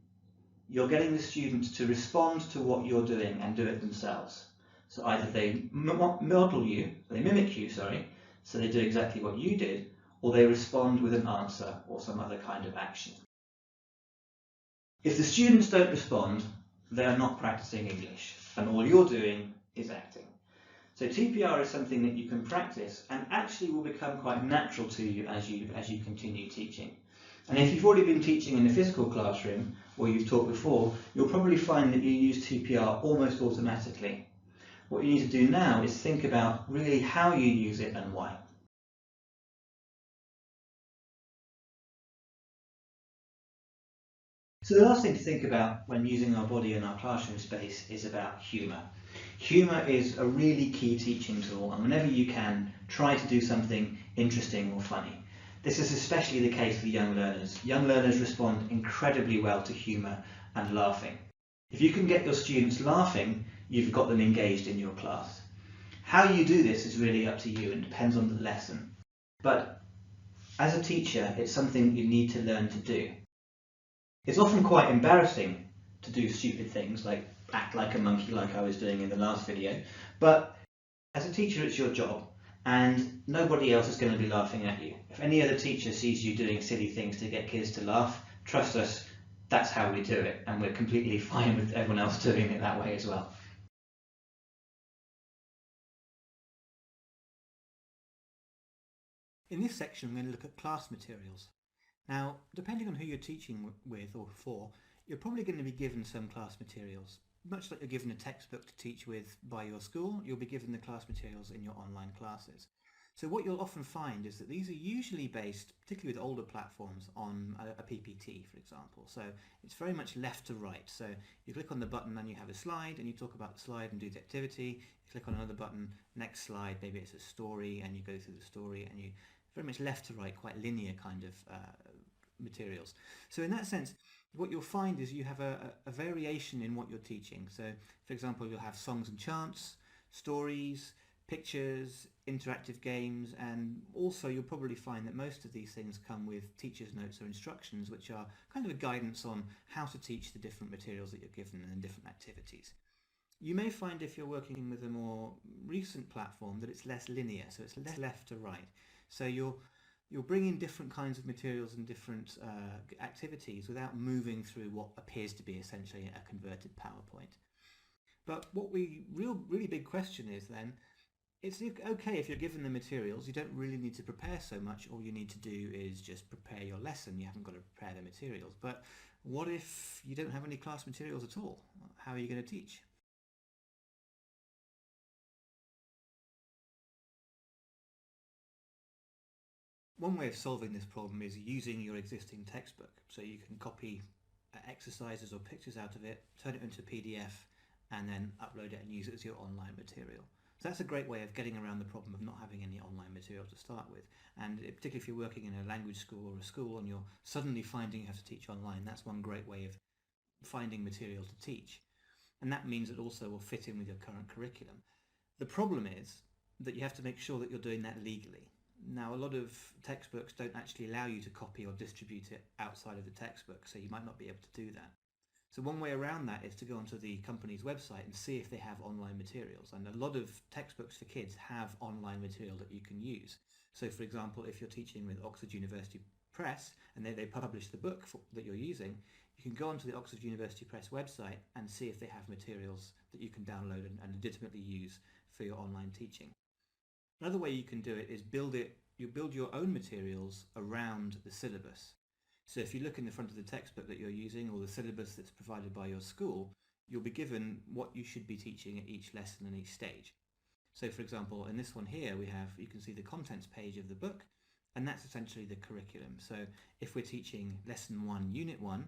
you're getting the students to respond to what you're doing and do it themselves. So either they model you, they mimic you, sorry, so they do exactly what you did, or they respond with an answer or some other kind of action. If the students don't respond, they are not practicing English, and all you're doing is acting. So TPR is something that you can practice and actually will become quite natural to you as you continue teaching. And if you've already been teaching in a physical classroom, or you've taught before, you'll probably find that you use TPR almost automatically. What you need to do now is think about really how you use it and why. So the last thing to think about when using our body in our classroom space is about humour. Humour is a really key teaching tool, and whenever you can, try to do something interesting or funny. This is especially the case for young learners. Young learners respond incredibly well to humour and laughing. If you can get your students laughing, you've got them engaged in your class. How you do this is really up to you and depends on the lesson. But as a teacher, it's something you need to learn to do. It's often quite embarrassing to do stupid things like act like a monkey like I was doing in the last video, but as a teacher it's your job and nobody else is going to be laughing at you. If any other teacher sees you doing silly things to get kids to laugh, trust us, that's how we do it, and we're completely fine with everyone else doing it that way as well. In this section we're going to look at class materials. Now, depending on who you're teaching with or for, you're probably going to be given some class materials. Much like you're given a textbook to teach with by your school, you'll be given the class materials in your online classes. So what you'll often find is that these are usually based, particularly with older platforms, on a PPT, for example. So it's very much left to right. So you click on the button and you have a slide and you talk about the slide and do the activity. You click on another button, next slide, maybe it's a story, and you go through the story, and you very much left to right, quite linear kind of materials. So in that sense, what you'll find is you have a variation in what you're teaching. So for example, you'll have songs and chants, stories, pictures, interactive games, and also you'll probably find that most of these things come with teacher's notes or instructions, which are kind of a guidance on how to teach the different materials that you're given and different activities. You may find if you're working with a more recent platform that it's less linear, so it's less left to right. So you'll bring in different kinds of materials and different activities without moving through what appears to be essentially a converted PowerPoint. But what really big question is then, it's okay if you're given the materials, you don't really need to prepare so much. All you need to do is just prepare your lesson. You haven't got to prepare the materials. But what if you don't have any class materials at all? How are you going to teach? One way of solving this problem is using your existing textbook. So you can copy exercises or pictures out of it, turn it into a PDF, and then upload it and use it as your online material. So that's a great way of getting around the problem of not having any online material to start with. And particularly if you're working in a language school or a school and you're suddenly finding you have to teach online, that's one great way of finding material to teach. And that means it also will fit in with your current curriculum. The problem is that you have to make sure that you're doing that legally. Now, a lot of textbooks don't actually allow you to copy or distribute it outside of the textbook, so you might not be able to do that. So one way around that is to go onto the company's website and see if they have online materials. And a lot of textbooks for kids have online material that you can use. So for example, if you're teaching with Oxford University Press and they publish the book that you're using, you can go onto the Oxford University Press website and see if they have materials that you can download and legitimately use for your online teaching. Another way you can do it is you build your own materials around the syllabus. So if you look in the front of the textbook that you're using or the syllabus that's provided by your school, you'll be given what you should be teaching at each lesson and each stage. So for example, in this one here you can see the contents page of the book, and that's essentially the curriculum. So if we're teaching lesson 1, unit 1,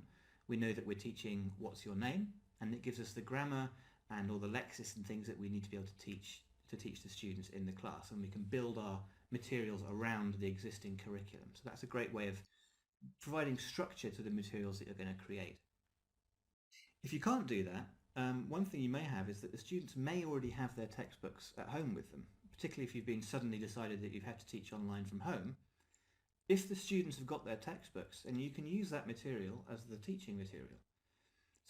we know that we're teaching what's your name, and it gives us the grammar and all the lexis and things that we need to be able to teach to teach the students in the class, and we can build our materials around the existing curriculum. So that's a great way of providing structure to the materials that you're going to create. If you can't do that, one thing you may have is that the students may already have their textbooks at home with them, particularly if you've been suddenly decided that you've had to teach online from home. If the students have got their textbooks, and you can use that material as the teaching material.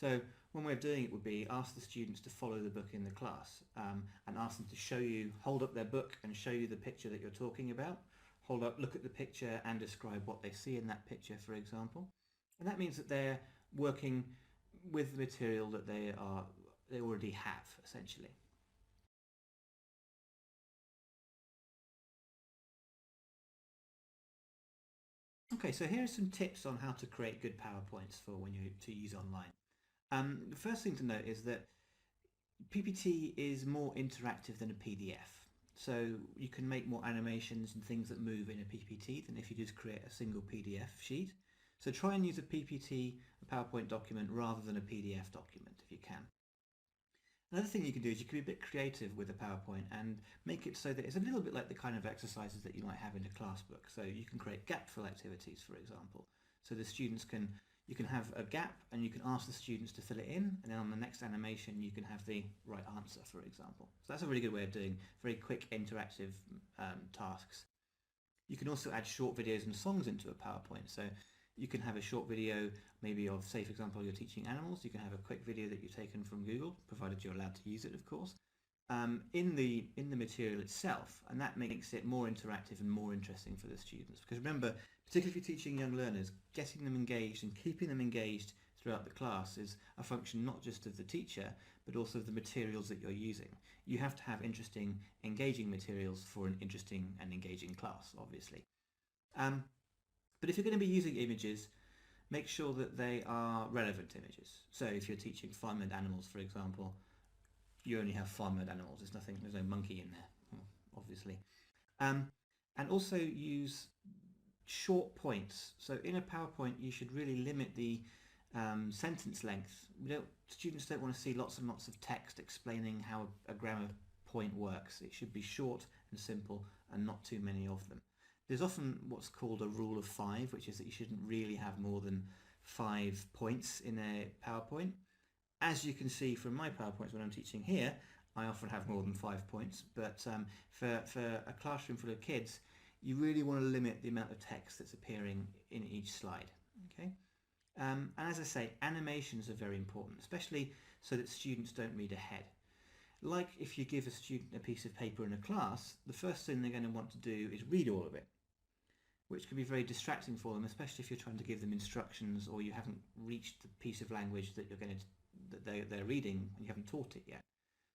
So one way of doing it would be ask the students to follow the book in the class, and ask them to hold up their book and show you the picture that you're talking about. Look at the picture and describe what they see in that picture, for example. And that means that they're working with the material that they already have, essentially. Okay, so here are some tips on how to create good PowerPoints for when you to use online. The first thing to note is that PPT is more interactive than a PDF. So you can make more animations and things that move in a PPT than if you just create a single PDF sheet. So try and use a PPT, a PowerPoint document, rather than a PDF document if you can. Another thing you can do is you can be a bit creative with a PowerPoint and make it so that it's a little bit like the kind of exercises that you might have in a class book. So you can create gap fill activities, for example. So the students you can have a gap and you can ask the students to fill it in, and then on the next animation you can have the right answer, for example. So that's a really good way of doing very quick interactive tasks. You can also add short videos and songs into a PowerPoint. So you can have a short video, maybe of, say for example, you're teaching animals. You can have a quick video that you've taken from Google, provided you're allowed to use it, of course, in the material itself, and that makes it more interactive and more interesting for the students. Because remember, particularly if you're teaching young learners, getting them engaged and keeping them engaged throughout the class is a function not just of the teacher, but also of the materials that you're using. You have to have interesting, engaging materials for an interesting and engaging class, obviously. But if you're going to be using images, make sure that they are relevant images. So if you're teaching farmland animals, for example, you only have farmland animals. There's no monkey in there, obviously. And also use short points. So in a PowerPoint, you should really limit the sentence length. Students don't want to see lots and lots of text explaining how a grammar point works. It should be short and simple and not too many of them. There's often what's called a rule of 5, which is that you shouldn't really have more than 5 points in a PowerPoint. As you can see from my PowerPoints when I'm teaching here, I often have more than 5 points, but for a classroom full of kids, you really want to limit the amount of text that's appearing in each slide. Okay? And as I say, animations are very important, especially so that students don't read ahead. Like if you give a student a piece of paper in a class, the first thing they're going to want to do is read all of it, which can be very distracting for them, especially if you're trying to give them instructions or you haven't reached the piece of language that they're reading and you haven't taught it yet.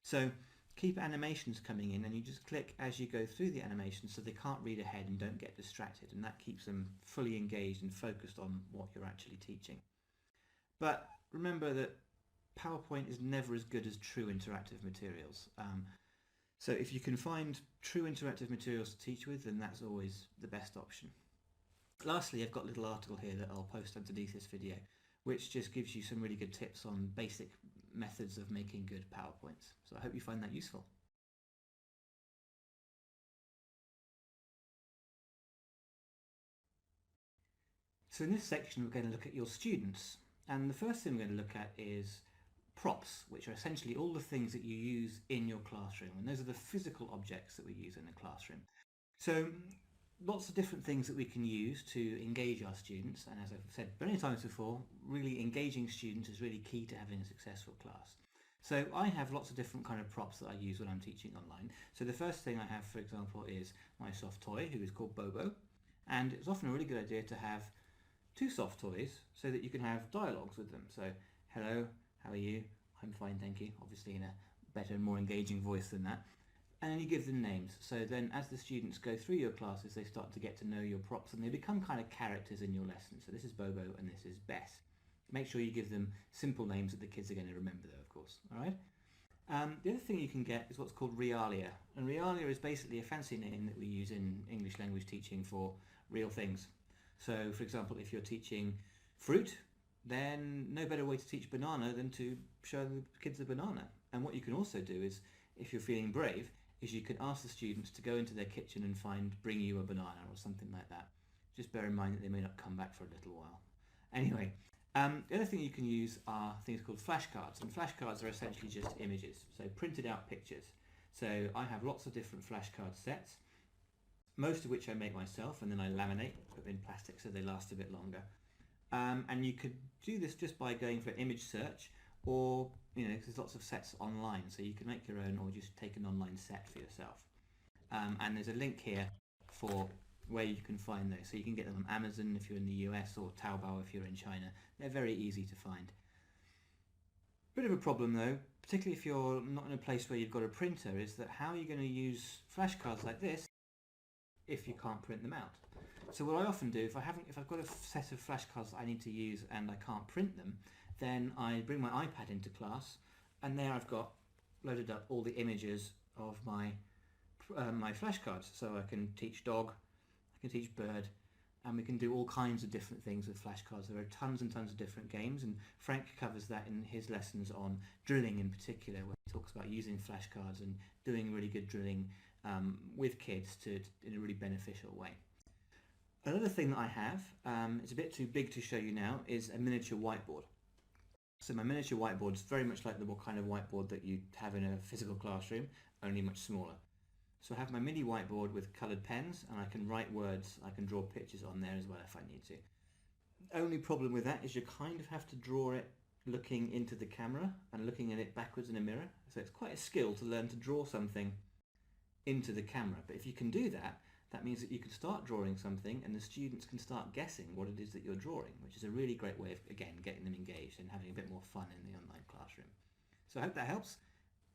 So keep animations coming in, and you just click as you go through the animation so they can't read ahead and don't get distracted, and that keeps them fully engaged and focused on what you're actually teaching. But remember that PowerPoint is never as good as true interactive materials. So if you can find true interactive materials to teach with, then that's always the best option. Lastly, I've got a little article here that I'll post underneath this video, which just gives you some really good tips on basic methods of making good PowerPoints. So I hope you find that useful. So in this section we're going to look at your students, and the first thing we're going to look at is props, which are essentially all the things that you use in your classroom, and those are the physical objects that we use in the classroom. So lots of different things that we can use to engage our students, and as I've said many times before, really engaging students is really key to having a successful class. So I have lots of different kind of props that I use when I'm teaching online. So the first thing I have, for example, is my soft toy, who is called Bobo, and it's often a really good idea to have 2 soft toys so that you can have dialogues with them. So, hello, how are you? I'm fine, thank you. Obviously in a better and more engaging voice than that. And then you give them names. So then as the students go through your classes, they start to get to know your props and they become kind of characters in your lesson. So this is Bobo and this is Bess. Make sure you give them simple names that the kids are going to remember though, of course. All right. The other thing you can get is what's called realia. And realia is basically a fancy name that we use in English language teaching for real things. So for example, if you're teaching fruit, then no better way to teach banana than to show the kids the banana. And what you can also do is, if you're feeling brave, is you can ask the students to go into their kitchen and bring you a banana or something like that. Just bear in mind that they may not come back for a little while. Anyway, the other thing you can use are things called flashcards, and flashcards are essentially just images, so printed out pictures. So I have lots of different flashcard sets, most of which I make myself, and then I laminate, put them in plastic so they last a bit longer. And you could do this just by going for image search, or there's lots of sets online, so you can make your own or just take an online set for yourself. And there's a link here for where you can find those, so you can get them on Amazon if you're in the US, or Taobao if you're in China. They're very easy to find. Bit of a problem though, particularly if you're not in a place where you've got a printer, is that how are you going to use flashcards like this if you can't print them out? So what I often do, if I've got a set of flashcards that I need to use and I can't print them, then I bring my iPad into class, and there I've got loaded up all the images of my flashcards. So I can teach dog, I can teach bird, and we can do all kinds of different things with flashcards. There are tons and tons of different games, and Frank covers that in his lessons on drilling in particular, where he talks about using flashcards and doing really good drilling with kids in a really beneficial way. Another thing that I have, it's a bit too big to show you now, is a miniature whiteboard. So my miniature whiteboard is very much like the kind of whiteboard that you have in a physical classroom, only much smaller. So I have my mini whiteboard with coloured pens, and I can write words, I can draw pictures on there as well if I need to. The only problem with that is you kind of have to draw it looking into the camera and looking at it backwards in a mirror. So it's quite a skill to learn to draw something into the camera. But if you can do that, that means that you can start drawing something and the students can start guessing what it is that you're drawing, which is a really great way of, again, getting them engaged and having a bit more fun in the online classroom. So I hope that helps.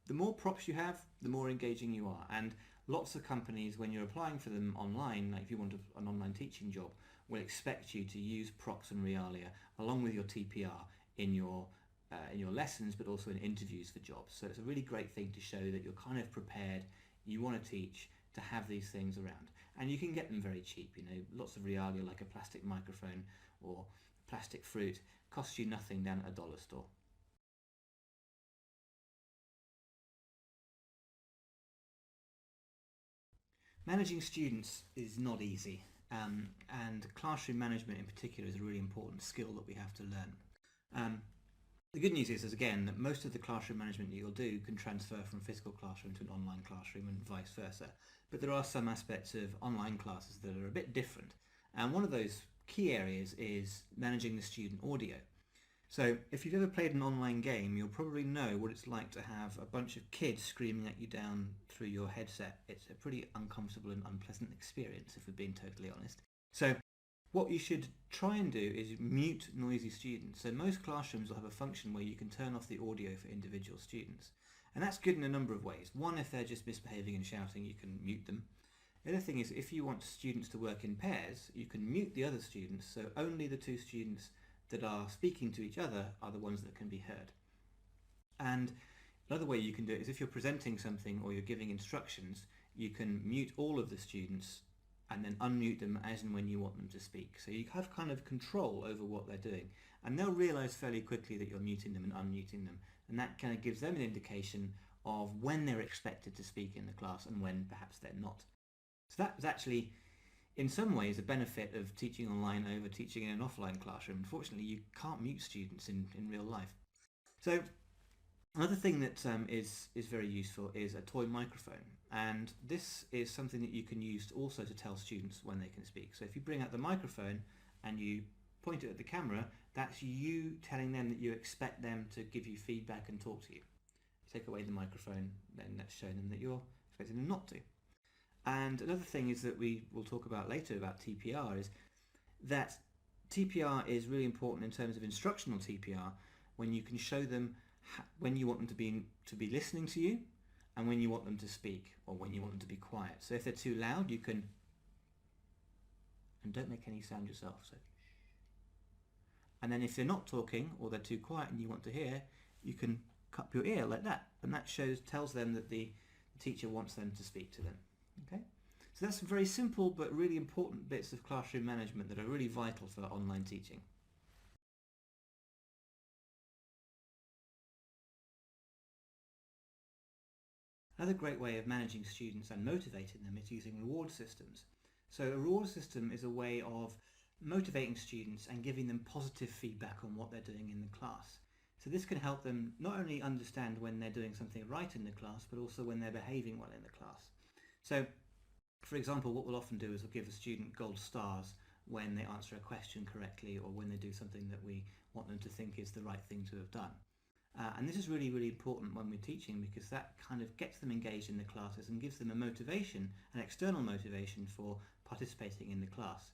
The more props you have, the more engaging you are. And lots of companies, when you're applying for them online, like if you want an online teaching job, will expect you to use props and realia along with your TPR in your lessons, but also in interviews for jobs. So it's a really great thing to show that you're kind of prepared, you want to teach, to have these things around. And you can get them very cheap, lots of realia like a plastic microphone or plastic fruit costs you nothing down at a dollar store. Managing students is not easy, and classroom management in particular is a really important skill that we have to learn. The good news is again, that most of the classroom management that you'll do can transfer from a physical classroom to an online classroom and vice versa. But there are some aspects of online classes that are a bit different. And one of those key areas is managing the student audio. So if you've ever played an online game, you'll probably know what it's like to have a bunch of kids screaming at you down through your headset. It's a pretty uncomfortable and unpleasant experience, if we're being totally honest. So what you should try and do is mute noisy students. So most classrooms will have a function where you can turn off the audio for individual students. And that's good in a number of ways. One, if they're just misbehaving and shouting, you can mute them. The other thing is, if you want students to work in pairs, you can mute the other students, so only the two students that are speaking to each other are the ones that can be heard. And another way you can do it is if you're presenting something or you're giving instructions, you can mute all of the students and then unmute them as and when you want them to speak. So you have kind of control over what they're doing, and they'll realise fairly quickly that you're muting them and unmuting them, and that kind of gives them an indication of when they're expected to speak in the class and when perhaps they're not. So that's actually in some ways a benefit of teaching online over teaching in an offline classroom. Unfortunately, you can't mute students in real life. So another thing that is very useful is a toy microphone, and this is something that you can use also to tell students when they can speak. So if you bring out the microphone and you point it at the camera, that's you telling them that you expect them to give you feedback and talk to you. Take away the microphone, then that's showing them that you're expecting them not to. And another thing is that we will talk about later about TPR is that TPR is really important in terms of instructional TPR, when you can show them when you want them to be listening to you and when you want them to speak, or when you want them to be quiet. So if they're too loud, you can, and don't make any sound yourself, so. And then if they're not talking or they're too quiet and you want to hear, you can cup your ear like that, and that tells them that the teacher wants them to speak to them. Okay, so that's some very simple but really important bits of classroom management that are really vital for online teaching. Another great way of managing students and motivating them is using reward systems. So a reward system is a way of motivating students and giving them positive feedback on what they're doing in the class. So this can help them not only understand when they're doing something right in the class, but also when they're behaving well in the class. So, for example, what we'll often do is we'll give a student gold stars when they answer a question correctly or when they do something that we want them to think is the right thing to have done. And this is really, really important when we're teaching, because that kind of gets them engaged in the classes and gives them a motivation, an external motivation for participating in the class.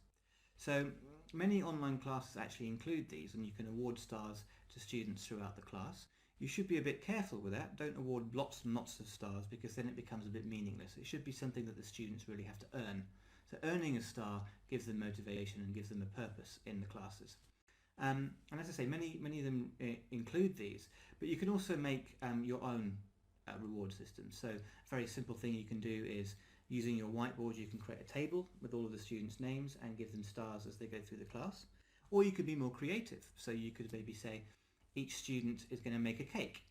So many online classes actually include these, and you can award stars to students throughout the class. You should be a bit careful with that. Don't award lots and lots of stars, because then it becomes a bit meaningless. It should be something that the students really have to earn. So earning a star gives them motivation and gives them a purpose in the classes. And as I say, many of them include these, but you can also make your own reward systems. So a very simple thing you can do is, using your whiteboard, you can create a table with all of the students' names and give them stars as they go through the class. Or you could be more creative. So you could maybe say each student is going to make a cake,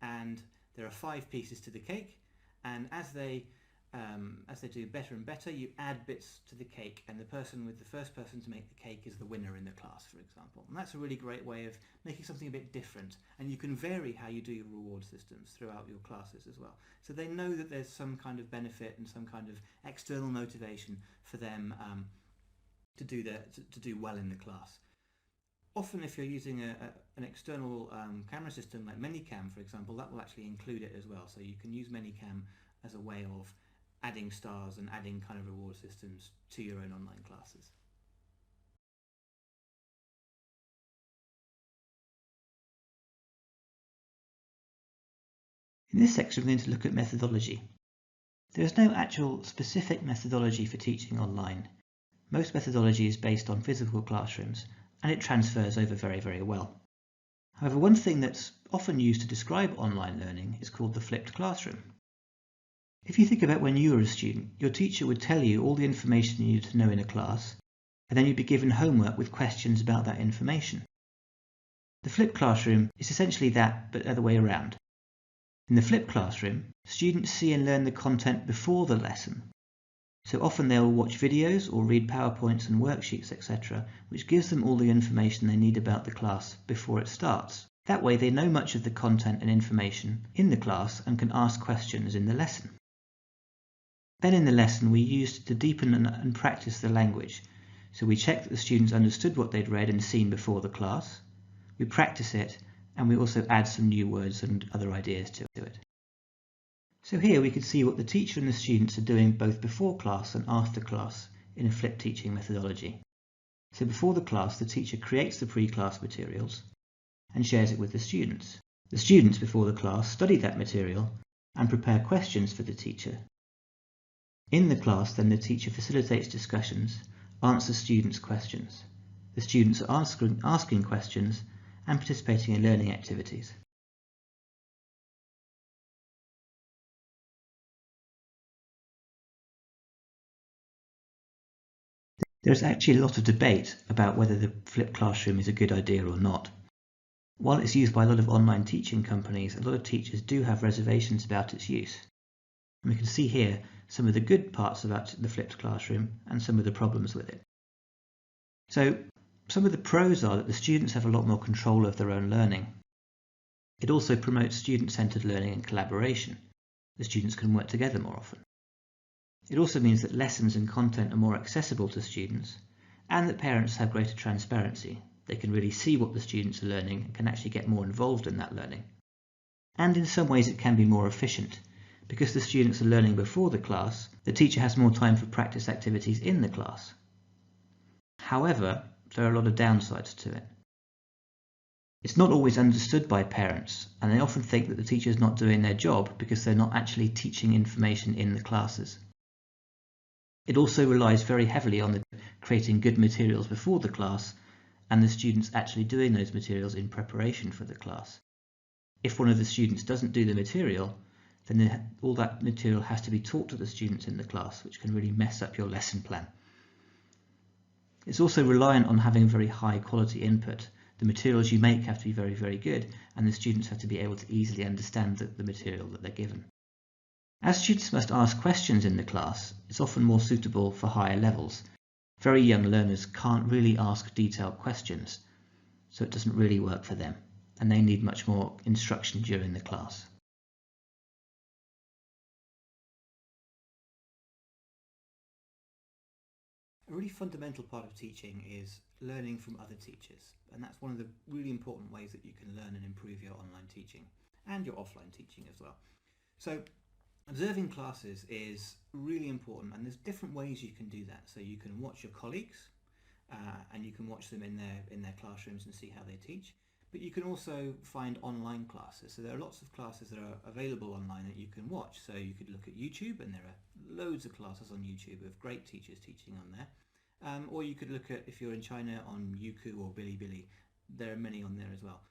and there are 5 pieces to the cake, and as they do better and better, you add bits to the cake, and the first person to make the cake is the winner in the class, for example. And that's a really great way of making something a bit different, and you can vary how you do your reward systems throughout your classes as well. So they know that there's some kind of benefit and some kind of external motivation for them to do well in the class. Often if you're using an external camera system like Manycam, for example, that will actually include it as well. So you can use Manycam as a way of adding stars and adding kind of reward systems to your own online classes. In this section we're going to look at methodology. There is no actual specific methodology for teaching online. Most methodology is based on physical classrooms, and it transfers over very, very well. However, one thing that's often used to describe online learning is called the flipped classroom. If you think about when you were a student, your teacher would tell you all the information you needed to know in a class, and then you'd be given homework with questions about that information. The flipped classroom is essentially that, but the other way around. In the flipped classroom, students see and learn the content before the lesson. So often they will watch videos or read PowerPoints and worksheets, etc., which gives them all the information they need about the class before it starts. That way they know much of the content and information in the class and can ask questions in the lesson. Then in the lesson we used to deepen and practice the language. So we check that the students understood what they'd read and seen before the class, we practice it, and we also add some new words and other ideas to it. So here we can see what the teacher and the students are doing both before class and after class in a flipped teaching methodology. So before the class, the teacher creates the pre-class materials and shares it with the students. The students before the class study that material and prepare questions for the teacher. In the class, then, the teacher facilitates discussions, answers students' questions. The students are asking questions and participating in learning activities. There's actually a lot of debate about whether the flipped classroom is a good idea or not. While it's used by a lot of online teaching companies, a lot of teachers do have reservations about its use. And we can see here some of the good parts about the flipped classroom and some of the problems with it. So some of the pros are that the students have a lot more control of their own learning. It also promotes student-centered learning and collaboration. The students can work together more often. It also means that lessons and content are more accessible to students, and that parents have greater transparency. They can really see what the students are learning and can actually get more involved in that learning. And in some ways it can be more efficient. Because the students are learning before the class, the teacher has more time for practice activities in the class. However, there are a lot of downsides to it. It's not always understood by parents, and they often think that the teacher is not doing their job because they're not actually teaching information in the classes. It also relies very heavily on creating good materials before the class and the students actually doing those materials in preparation for the class. If one of the students doesn't do the material, then all that material has to be taught to the students in the class, which can really mess up your lesson plan. It's also reliant on having very high quality input. The materials you make have to be very, very good, and the students have to be able to easily understand the material that they're given. As students must ask questions in the class, it's often more suitable for higher levels. Very young learners can't really ask detailed questions, so it doesn't really work for them, and they need much more instruction during the class. A really fundamental part of teaching is learning from other teachers, and that's one of the really important ways that you can learn and improve your online teaching and your offline teaching as well. So observing classes is really important, and there's different ways you can do that. So you can watch your colleagues and you can watch them in their classrooms and see how they teach. But you can also find online classes. So there are lots of classes that are available online that you can watch. So you could look at YouTube, and there are loads of classes on YouTube of great teachers teaching on there. Or you could look at, if you're in China, on Youku or Bilibili. There are many on there as well.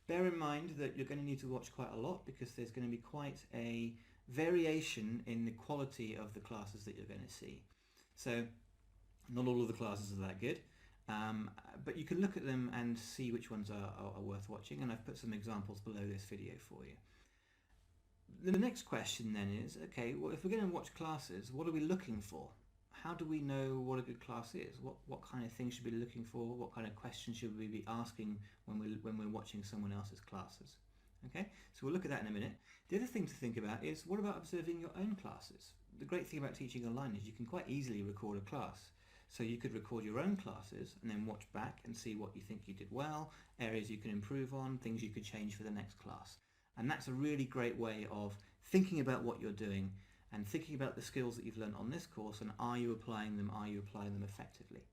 Bear in mind that you're going to need to watch quite a lot, because there's going to be quite a variation in the quality of the classes that you're going to see. So not all of the classes are that good. But you can look at them and see which ones are worth watching, and I've put some examples below this video for you. The next question then is, okay, well, if we're going to watch classes, what are we looking for? How do we know what a good class is? What kind of things should we be looking for? What kind of questions should we be asking when we're watching someone else's classes? Okay, so we'll look at that in a minute. The other thing to think about is, what about observing your own classes? The great thing about teaching online is you can quite easily record a class. So you could record your own classes and then watch back and see what you think you did well, areas you can improve on, things you could change for the next class. And that's a really great way of thinking about what you're doing and thinking about the skills that you've learned on this course, and are you applying them effectively?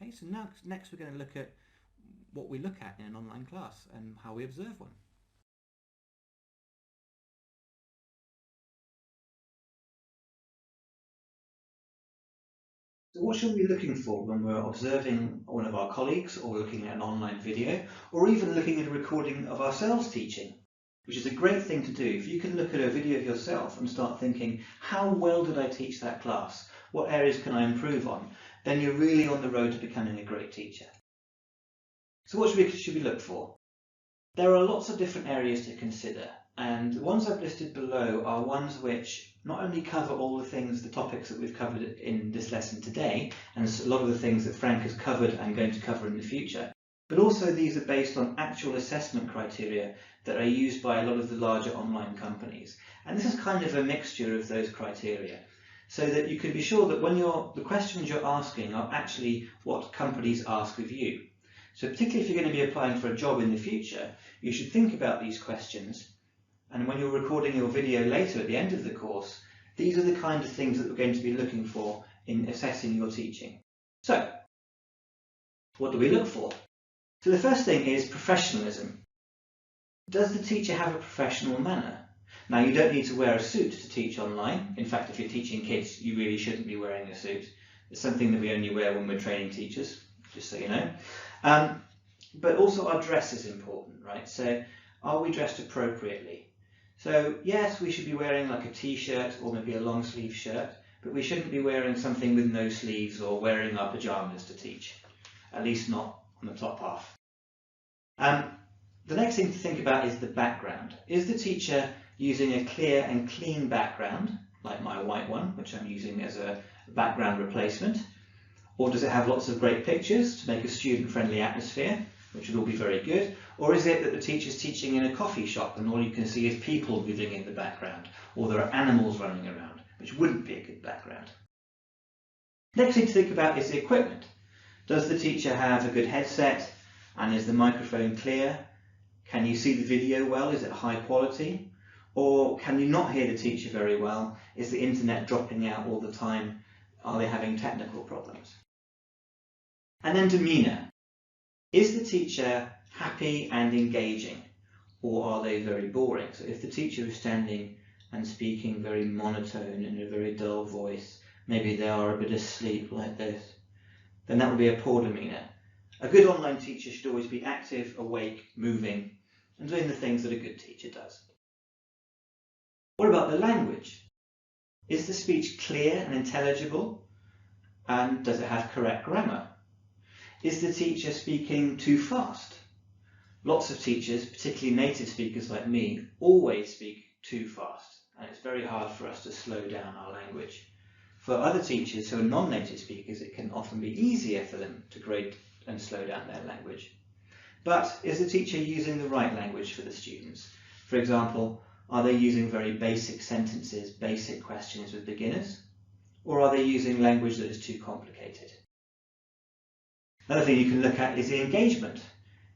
Okay, so next we're going to look at what we look at in an online class and how we observe one. So what should we be looking for when we're observing one of our colleagues, or looking at an online video, or even looking at a recording of ourselves teaching? Which is a great thing to do. If you can look at a video of yourself and start thinking, how well did I teach that class? What areas can I improve on? Then you're really on the road to becoming a great teacher. So what should we look for? There are lots of different areas to consider, and the ones I've listed below are ones which not only cover all the things, the topics that we've covered in this lesson today, and a lot of the things that Frank has covered and going to cover in the future, but also these are based on actual assessment criteria that are used by a lot of the larger online companies. And this is kind of a mixture of those criteria, so that you can be sure that when the questions you're asking are actually what companies ask of you. So particularly if you're going to be applying for a job in the future, you should think about these questions, and when you're recording your video later at the end of the course, these are the kind of things that we're going to be looking for in assessing your teaching. So, what do we look for? So the first thing is professionalism. Does the teacher have a professional manner? Now, you don't need to wear a suit to teach online. In fact, if you're teaching kids, you really shouldn't be wearing a suit. It's something that we only wear when we're training teachers, just so you know. But also our dress is important, right? So are we dressed appropriately? So yes, we should be wearing like a t-shirt or maybe a long sleeve shirt, but we shouldn't be wearing something with no sleeves or wearing our pajamas to teach, at least not on the top half. The next thing to think about is the background. Is the teacher using a clear and clean background, like my white one, which I'm using as a background replacement? Or does it have lots of great pictures to make a student-friendly atmosphere, which would all be very good? Or is it that the teacher's teaching in a coffee shop and all you can see is people moving in the background, or there are animals running around, which wouldn't be a good background? Next thing to think about is the equipment. Does the teacher have a good headset, and is the microphone clear? Can you see the video well? Is it high quality? Or can you not hear the teacher very well? Is the internet dropping out all the time? Are they having technical problems? And then demeanour. Is the teacher happy and engaging, or are they very boring? So if the teacher is standing and speaking very monotone in a very dull voice, maybe they are a bit asleep like this, then that would be a poor demeanour. A good online teacher should always be active, awake, moving, and doing the things that a good teacher does. What about the language? Is the speech clear and intelligible? And does it have correct grammar? Is the teacher speaking too fast? Lots of teachers, particularly native speakers like me, always speak too fast, and it's very hard for us to slow down our language. For other teachers who are non-native speakers, it can often be easier for them to grade and slow down their language. But is the teacher using the right language for the students? For example, are they using very basic sentences, basic questions with beginners? Or are they using language that is too complicated? Another thing you can look at is the engagement.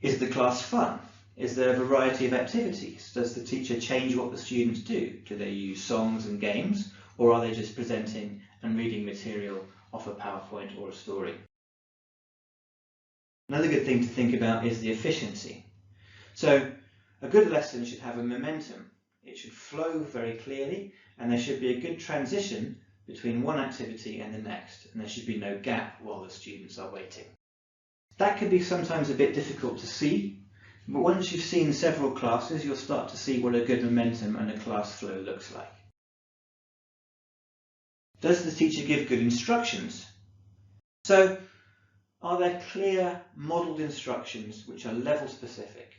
Is the class fun? Is there a variety of activities? Does the teacher change what the students do? Do they use songs and games? Or are they just presenting and reading material off a PowerPoint or a story? Another good thing to think about is the efficiency. So a good lesson should have a momentum. It should flow very clearly, and there should be a good transition between one activity and the next, and there should be no gap while the students are waiting. That can be sometimes a bit difficult to see, but once you've seen several classes, you'll start to see what a good momentum and a class flow looks like. Does the teacher give good instructions? So, are there clear modelled instructions which are level specific?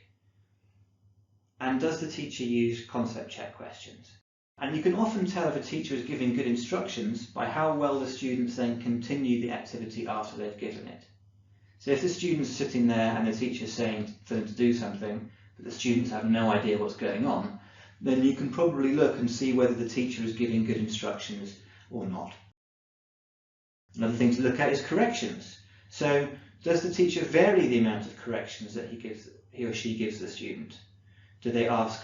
And does the teacher use concept check questions? And you can often tell if a teacher is giving good instructions by how well the students then continue the activity after they've given it. So if the students are sitting there and the teacher is saying for them to do something, but the students have no idea what's going on, then you can probably look and see whether the teacher is giving good instructions or not. Another thing to look at is corrections. So does the teacher vary the amount of corrections that he or she gives the student? Do they ask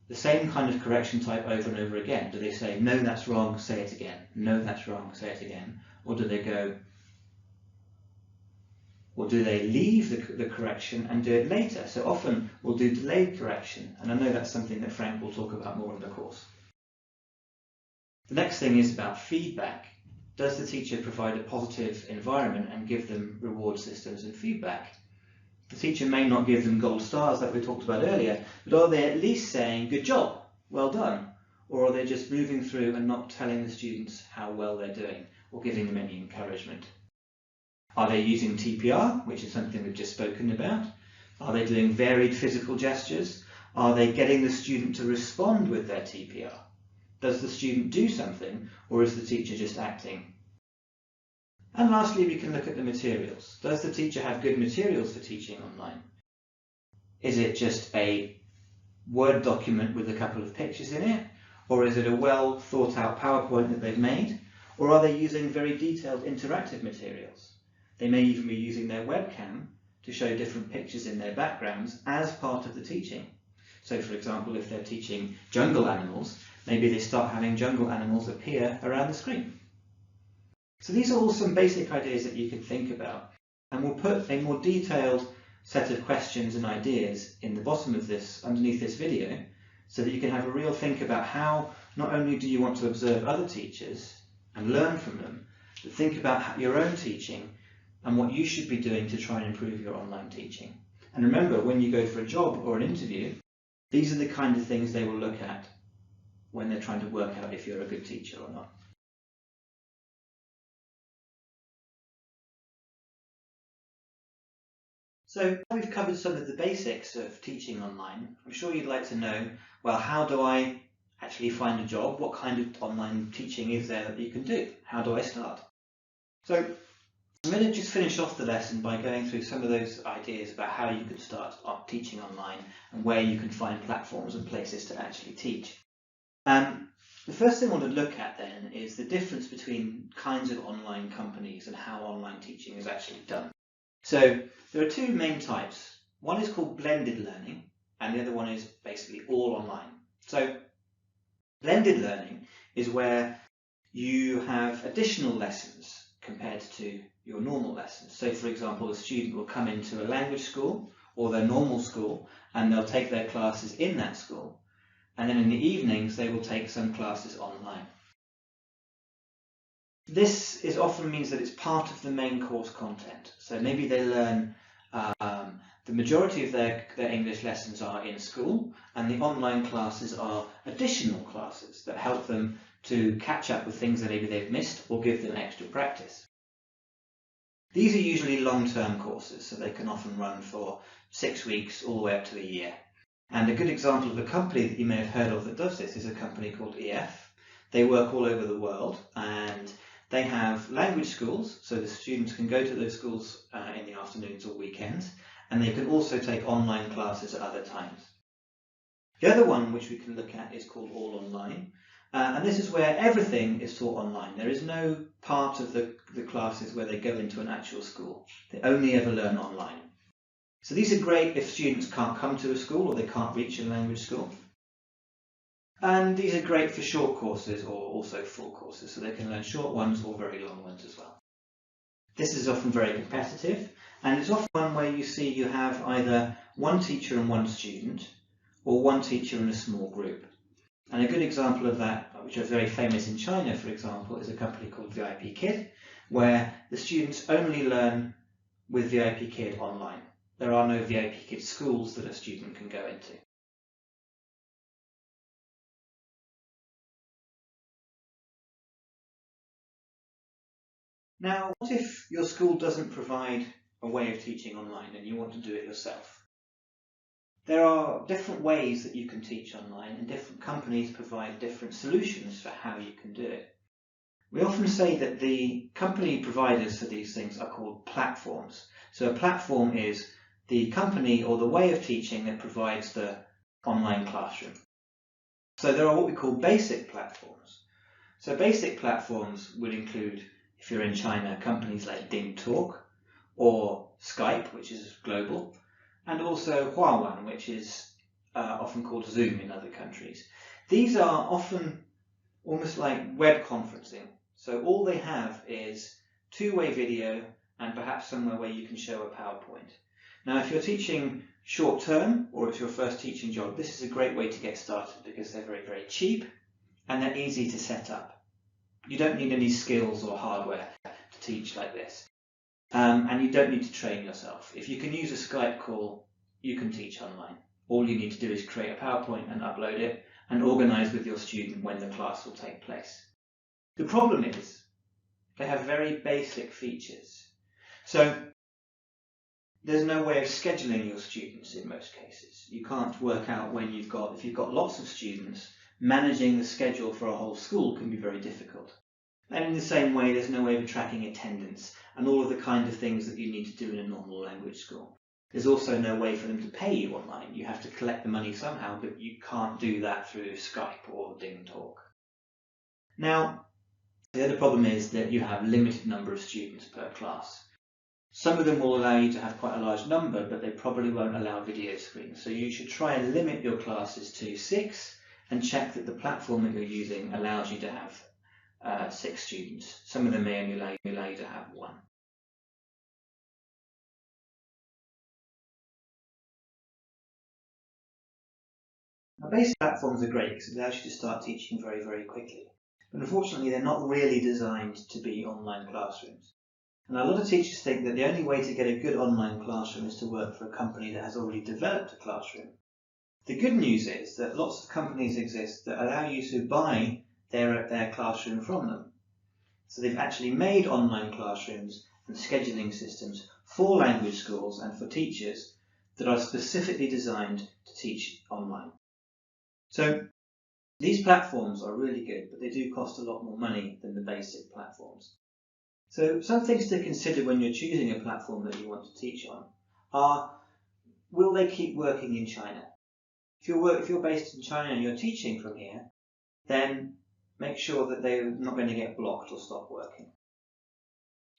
the same kind of correction type over and over again? Do they say, no, that's wrong, say it again, no, that's wrong, say it again? Or do they go, or do they leave the correction and do it later? So often we'll do delayed correction, and I know that's something that Frank will talk about more in the course. The next thing is about feedback. Does the teacher provide a positive environment and give them reward systems and feedback? The teacher may not give them gold stars like we talked about earlier, but are they at least saying, good job, well done? Or are they just moving through and not telling the students how well they're doing or giving them any encouragement? Are they using TPR, which is something we've just spoken about? Are they doing varied physical gestures? Are they getting the student to respond with their TPR? Does the student do something, or is the teacher just acting? And lastly, we can look at the materials. Does the teacher have good materials for teaching online? Is it just a Word document with a couple of pictures in it? Or is it a well thought out PowerPoint that they've made? Or are they using very detailed interactive materials? They may even be using their webcam to show different pictures in their backgrounds as part of the teaching. So for example, if they're teaching jungle animals, maybe they start having jungle animals appear around the screen. So these are all some basic ideas that you can think about, and we'll put a more detailed set of questions and ideas in the bottom of this, underneath this video, so that you can have a real think about how not only do you want to observe other teachers and learn from them, but think about your own teaching and what you should be doing to try and improve your online teaching. And remember, when you go for a job or an interview, these are the kind of things they will look at when they're trying to work out if you're a good teacher or not. So we've covered some of the basics of teaching online. I'm sure you'd like to know, well, how do I actually find a job? What kind of online teaching is there that you can do? How do I start? So I'm going to just finish off the lesson by going through some of those ideas about how you can start teaching online and where you can find platforms and places to actually teach. The first thing I want to look at then is the difference between kinds of online companies and how online teaching is actually done. So there are two main types. One is called blended learning and the other one is basically all online. So blended learning is where you have additional lessons compared to your normal lessons. So for example, a student will come into a language school or their normal school and they'll take their classes in that school, and then in the evenings they will take some classes online. This often means that it's part of the main course content. So maybe they learn the majority of their English lessons are in school, and the online classes are additional classes that help them to catch up with things that maybe they've missed or give them extra practice. These are usually long-term courses, so they can often run for 6 weeks all the way up to a year. And a good example of a company that you may have heard of that does this is a company called EF. They work all over the world and they have language schools, so the students can go to those schools in the afternoons or weekends, and they can also take online classes at other times. The other one which we can look at is called All Online, and this is where everything is taught online. There is no part of the classes where they go into an actual school. They only ever learn online. So these are great if students can't come to a school or they can't reach a language school. And these are great for short courses or also full courses, so they can learn short ones or very long ones as well. This is often very competitive, and it's often one where you see you have either one teacher and one student, or one teacher in a small group. And a good example of that, which is very famous in China, for example, is a company called VIP Kid, where the students only learn with VIP Kid online. There are no VIP Kid schools that a student can go into. Now, what if your school doesn't provide a way of teaching online and you want to do it yourself? There are different ways that you can teach online, and different companies provide different solutions for how you can do it. We often say that the company providers for these things are called platforms. So a platform is the company or the way of teaching that provides the online classroom. So there are what we call basic platforms. So basic platforms would include, if you're in China, companies like DingTalk or Skype, which is global, and also Huawei, which is often called Zoom in other countries. These are often almost like web conferencing. So all they have is two-way video and perhaps somewhere where you can show a PowerPoint. Now, if you're teaching short-term or it's your first teaching job, this is a great way to get started because they're very, very cheap and they're easy to set up. You don't need any skills or hardware to teach like this. And you don't need to train yourself. If you can use a Skype call, you can teach online. All you need to do is create a PowerPoint and upload it and organize with your student when the class will take place. The problem is they have very basic features. So there's no way of scheduling your students in most cases. You can't work out when if you've got lots of students, managing the schedule for a whole school can be very difficult. And in the same way, there's no way of tracking attendance and all of the kind of things that you need to do in a normal language school. There's also no way for them to pay you online. You have to collect the money somehow, but you can't do that through Skype or DingTalk. Now, the other problem is that you have a limited number of students per class. Some of them will allow you to have quite a large number, but they probably won't allow video screens. So you should try and limit your classes to 6 and check that the platform that you're using allows you to have 6 students. Some of them may only allow you to have 1. Now, basic platforms are great because it allows you to start teaching very, very quickly. But unfortunately, they're not really designed to be online classrooms. And a lot of teachers think that the only way to get a good online classroom is to work for a company that has already developed a classroom. The good news is that lots of companies exist that allow you to buy their classroom from them. So they've actually made online classrooms and scheduling systems for language schools and for teachers that are specifically designed to teach online. So these platforms are really good, but they do cost a lot more money than the basic platforms. So some things to consider when you're choosing a platform that you want to teach on are, will they keep working in China? If you're based in China and you're teaching from here, then make sure that they're not going to get blocked or stop working.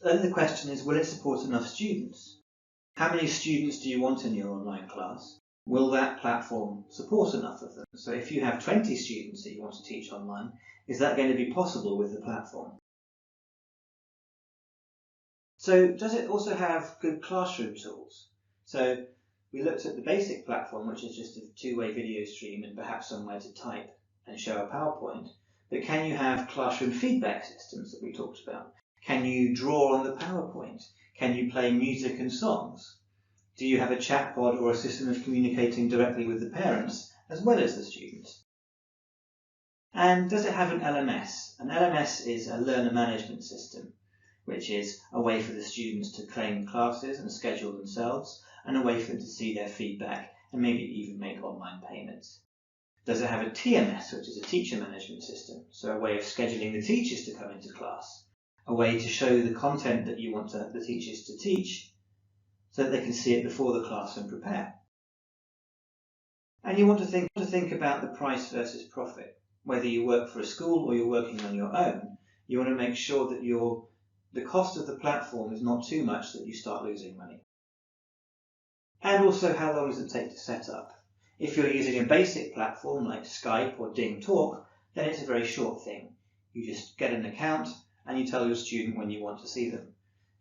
Then the question is, will it support enough students? How many students do you want in your online class? Will that platform support enough of them? So if you have 20 students that you want to teach online, is that going to be possible with the platform? So does it also have good classroom tools? So we looked at the basic platform, which is just a two-way video stream and perhaps somewhere to type and show a PowerPoint. But can you have classroom feedback systems that we talked about? Can you draw on the PowerPoint? Can you play music and songs? Do you have a chatbot or a system of communicating directly with the parents as well as the students? And does it have an LMS? An LMS is a learner management system, which is a way for the students to claim classes and schedule themselves, and a way for them to see their feedback and maybe even make online payments? Does it have a TMS, which is a teacher management system, so a way of scheduling the teachers to come into class, a way to show the content that you want the teachers to teach so that they can see it before the class and prepare? And you want to think about the price versus profit. Whether you work for a school or you're working on your own, you want to make sure that the cost of the platform is not too much that you start losing money. And also, how long does it take to set up? If you're using a basic platform like Skype or Ding Talk, then it's a very short thing. You just get an account and you tell your student when you want to see them.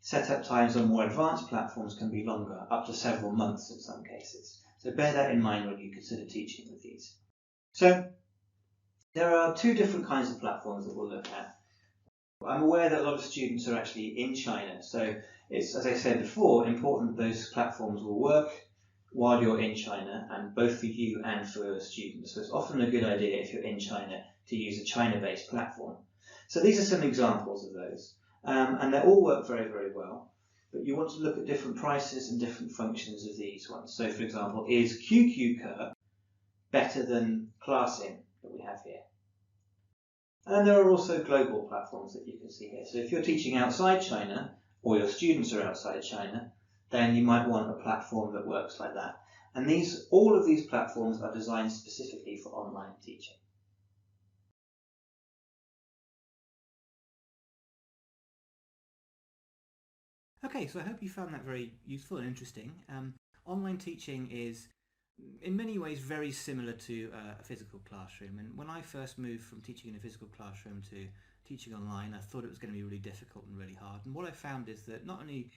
Setup times on more advanced platforms can be longer, up to several months in some cases. So bear that in mind when you consider teaching with these. So there are two different kinds of platforms that we'll look at. I'm aware that a lot of students are actually in China, so it's, as I said before, important that those platforms will work while you're in China, and both for you and for your students. So it's often a good idea if you're in China to use a China-based platform. So these are some examples of those, and they all work very, very well. But you want to look at different prices and different functions of these ones. So, for example, is QQ better than ClassIn that we have here? And then there are also global platforms that you can see here. So if you're teaching outside China, or your students are outside China, then you might want a platform that works like that. And all of these platforms are designed specifically for online teaching. Okay, so I hope you found that very useful and interesting. Online teaching is in many ways very similar to a physical classroom, and when I first moved from teaching in a physical classroom to teaching online, I thought it was going to be really difficult and really hard. And what I found is that not only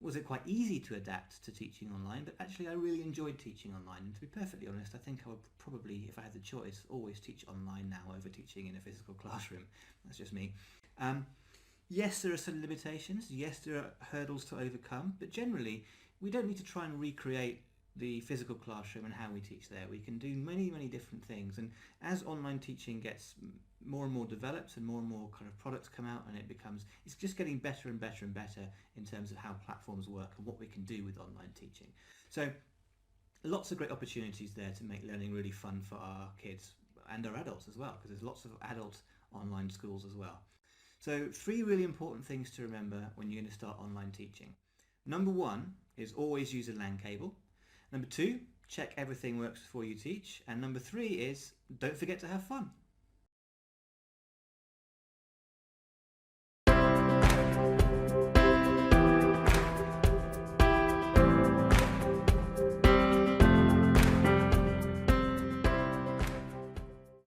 was it quite easy to adapt to teaching online, but actually I really enjoyed teaching online. And to be perfectly honest, I think I would probably, if I had the choice, always teach online now over teaching in a physical classroom. That's just me. Yes, there are some limitations. Yes, there are hurdles to overcome, but generally we don't need to try and recreate the physical classroom and how we teach there. We can do many, many different things, and as online teaching gets more and more developed and more kind of products come out, and it's just getting better and better and better in terms of how platforms work and what we can do with online teaching. So lots of great opportunities there to make learning really fun for our kids and our adults as well, because there's lots of adult online schools as well. So 3 really important things to remember when you're going to start online teaching. Number 1 is always use a LAN cable. Number 2, check everything works before you teach. And number 3 is don't forget to have fun.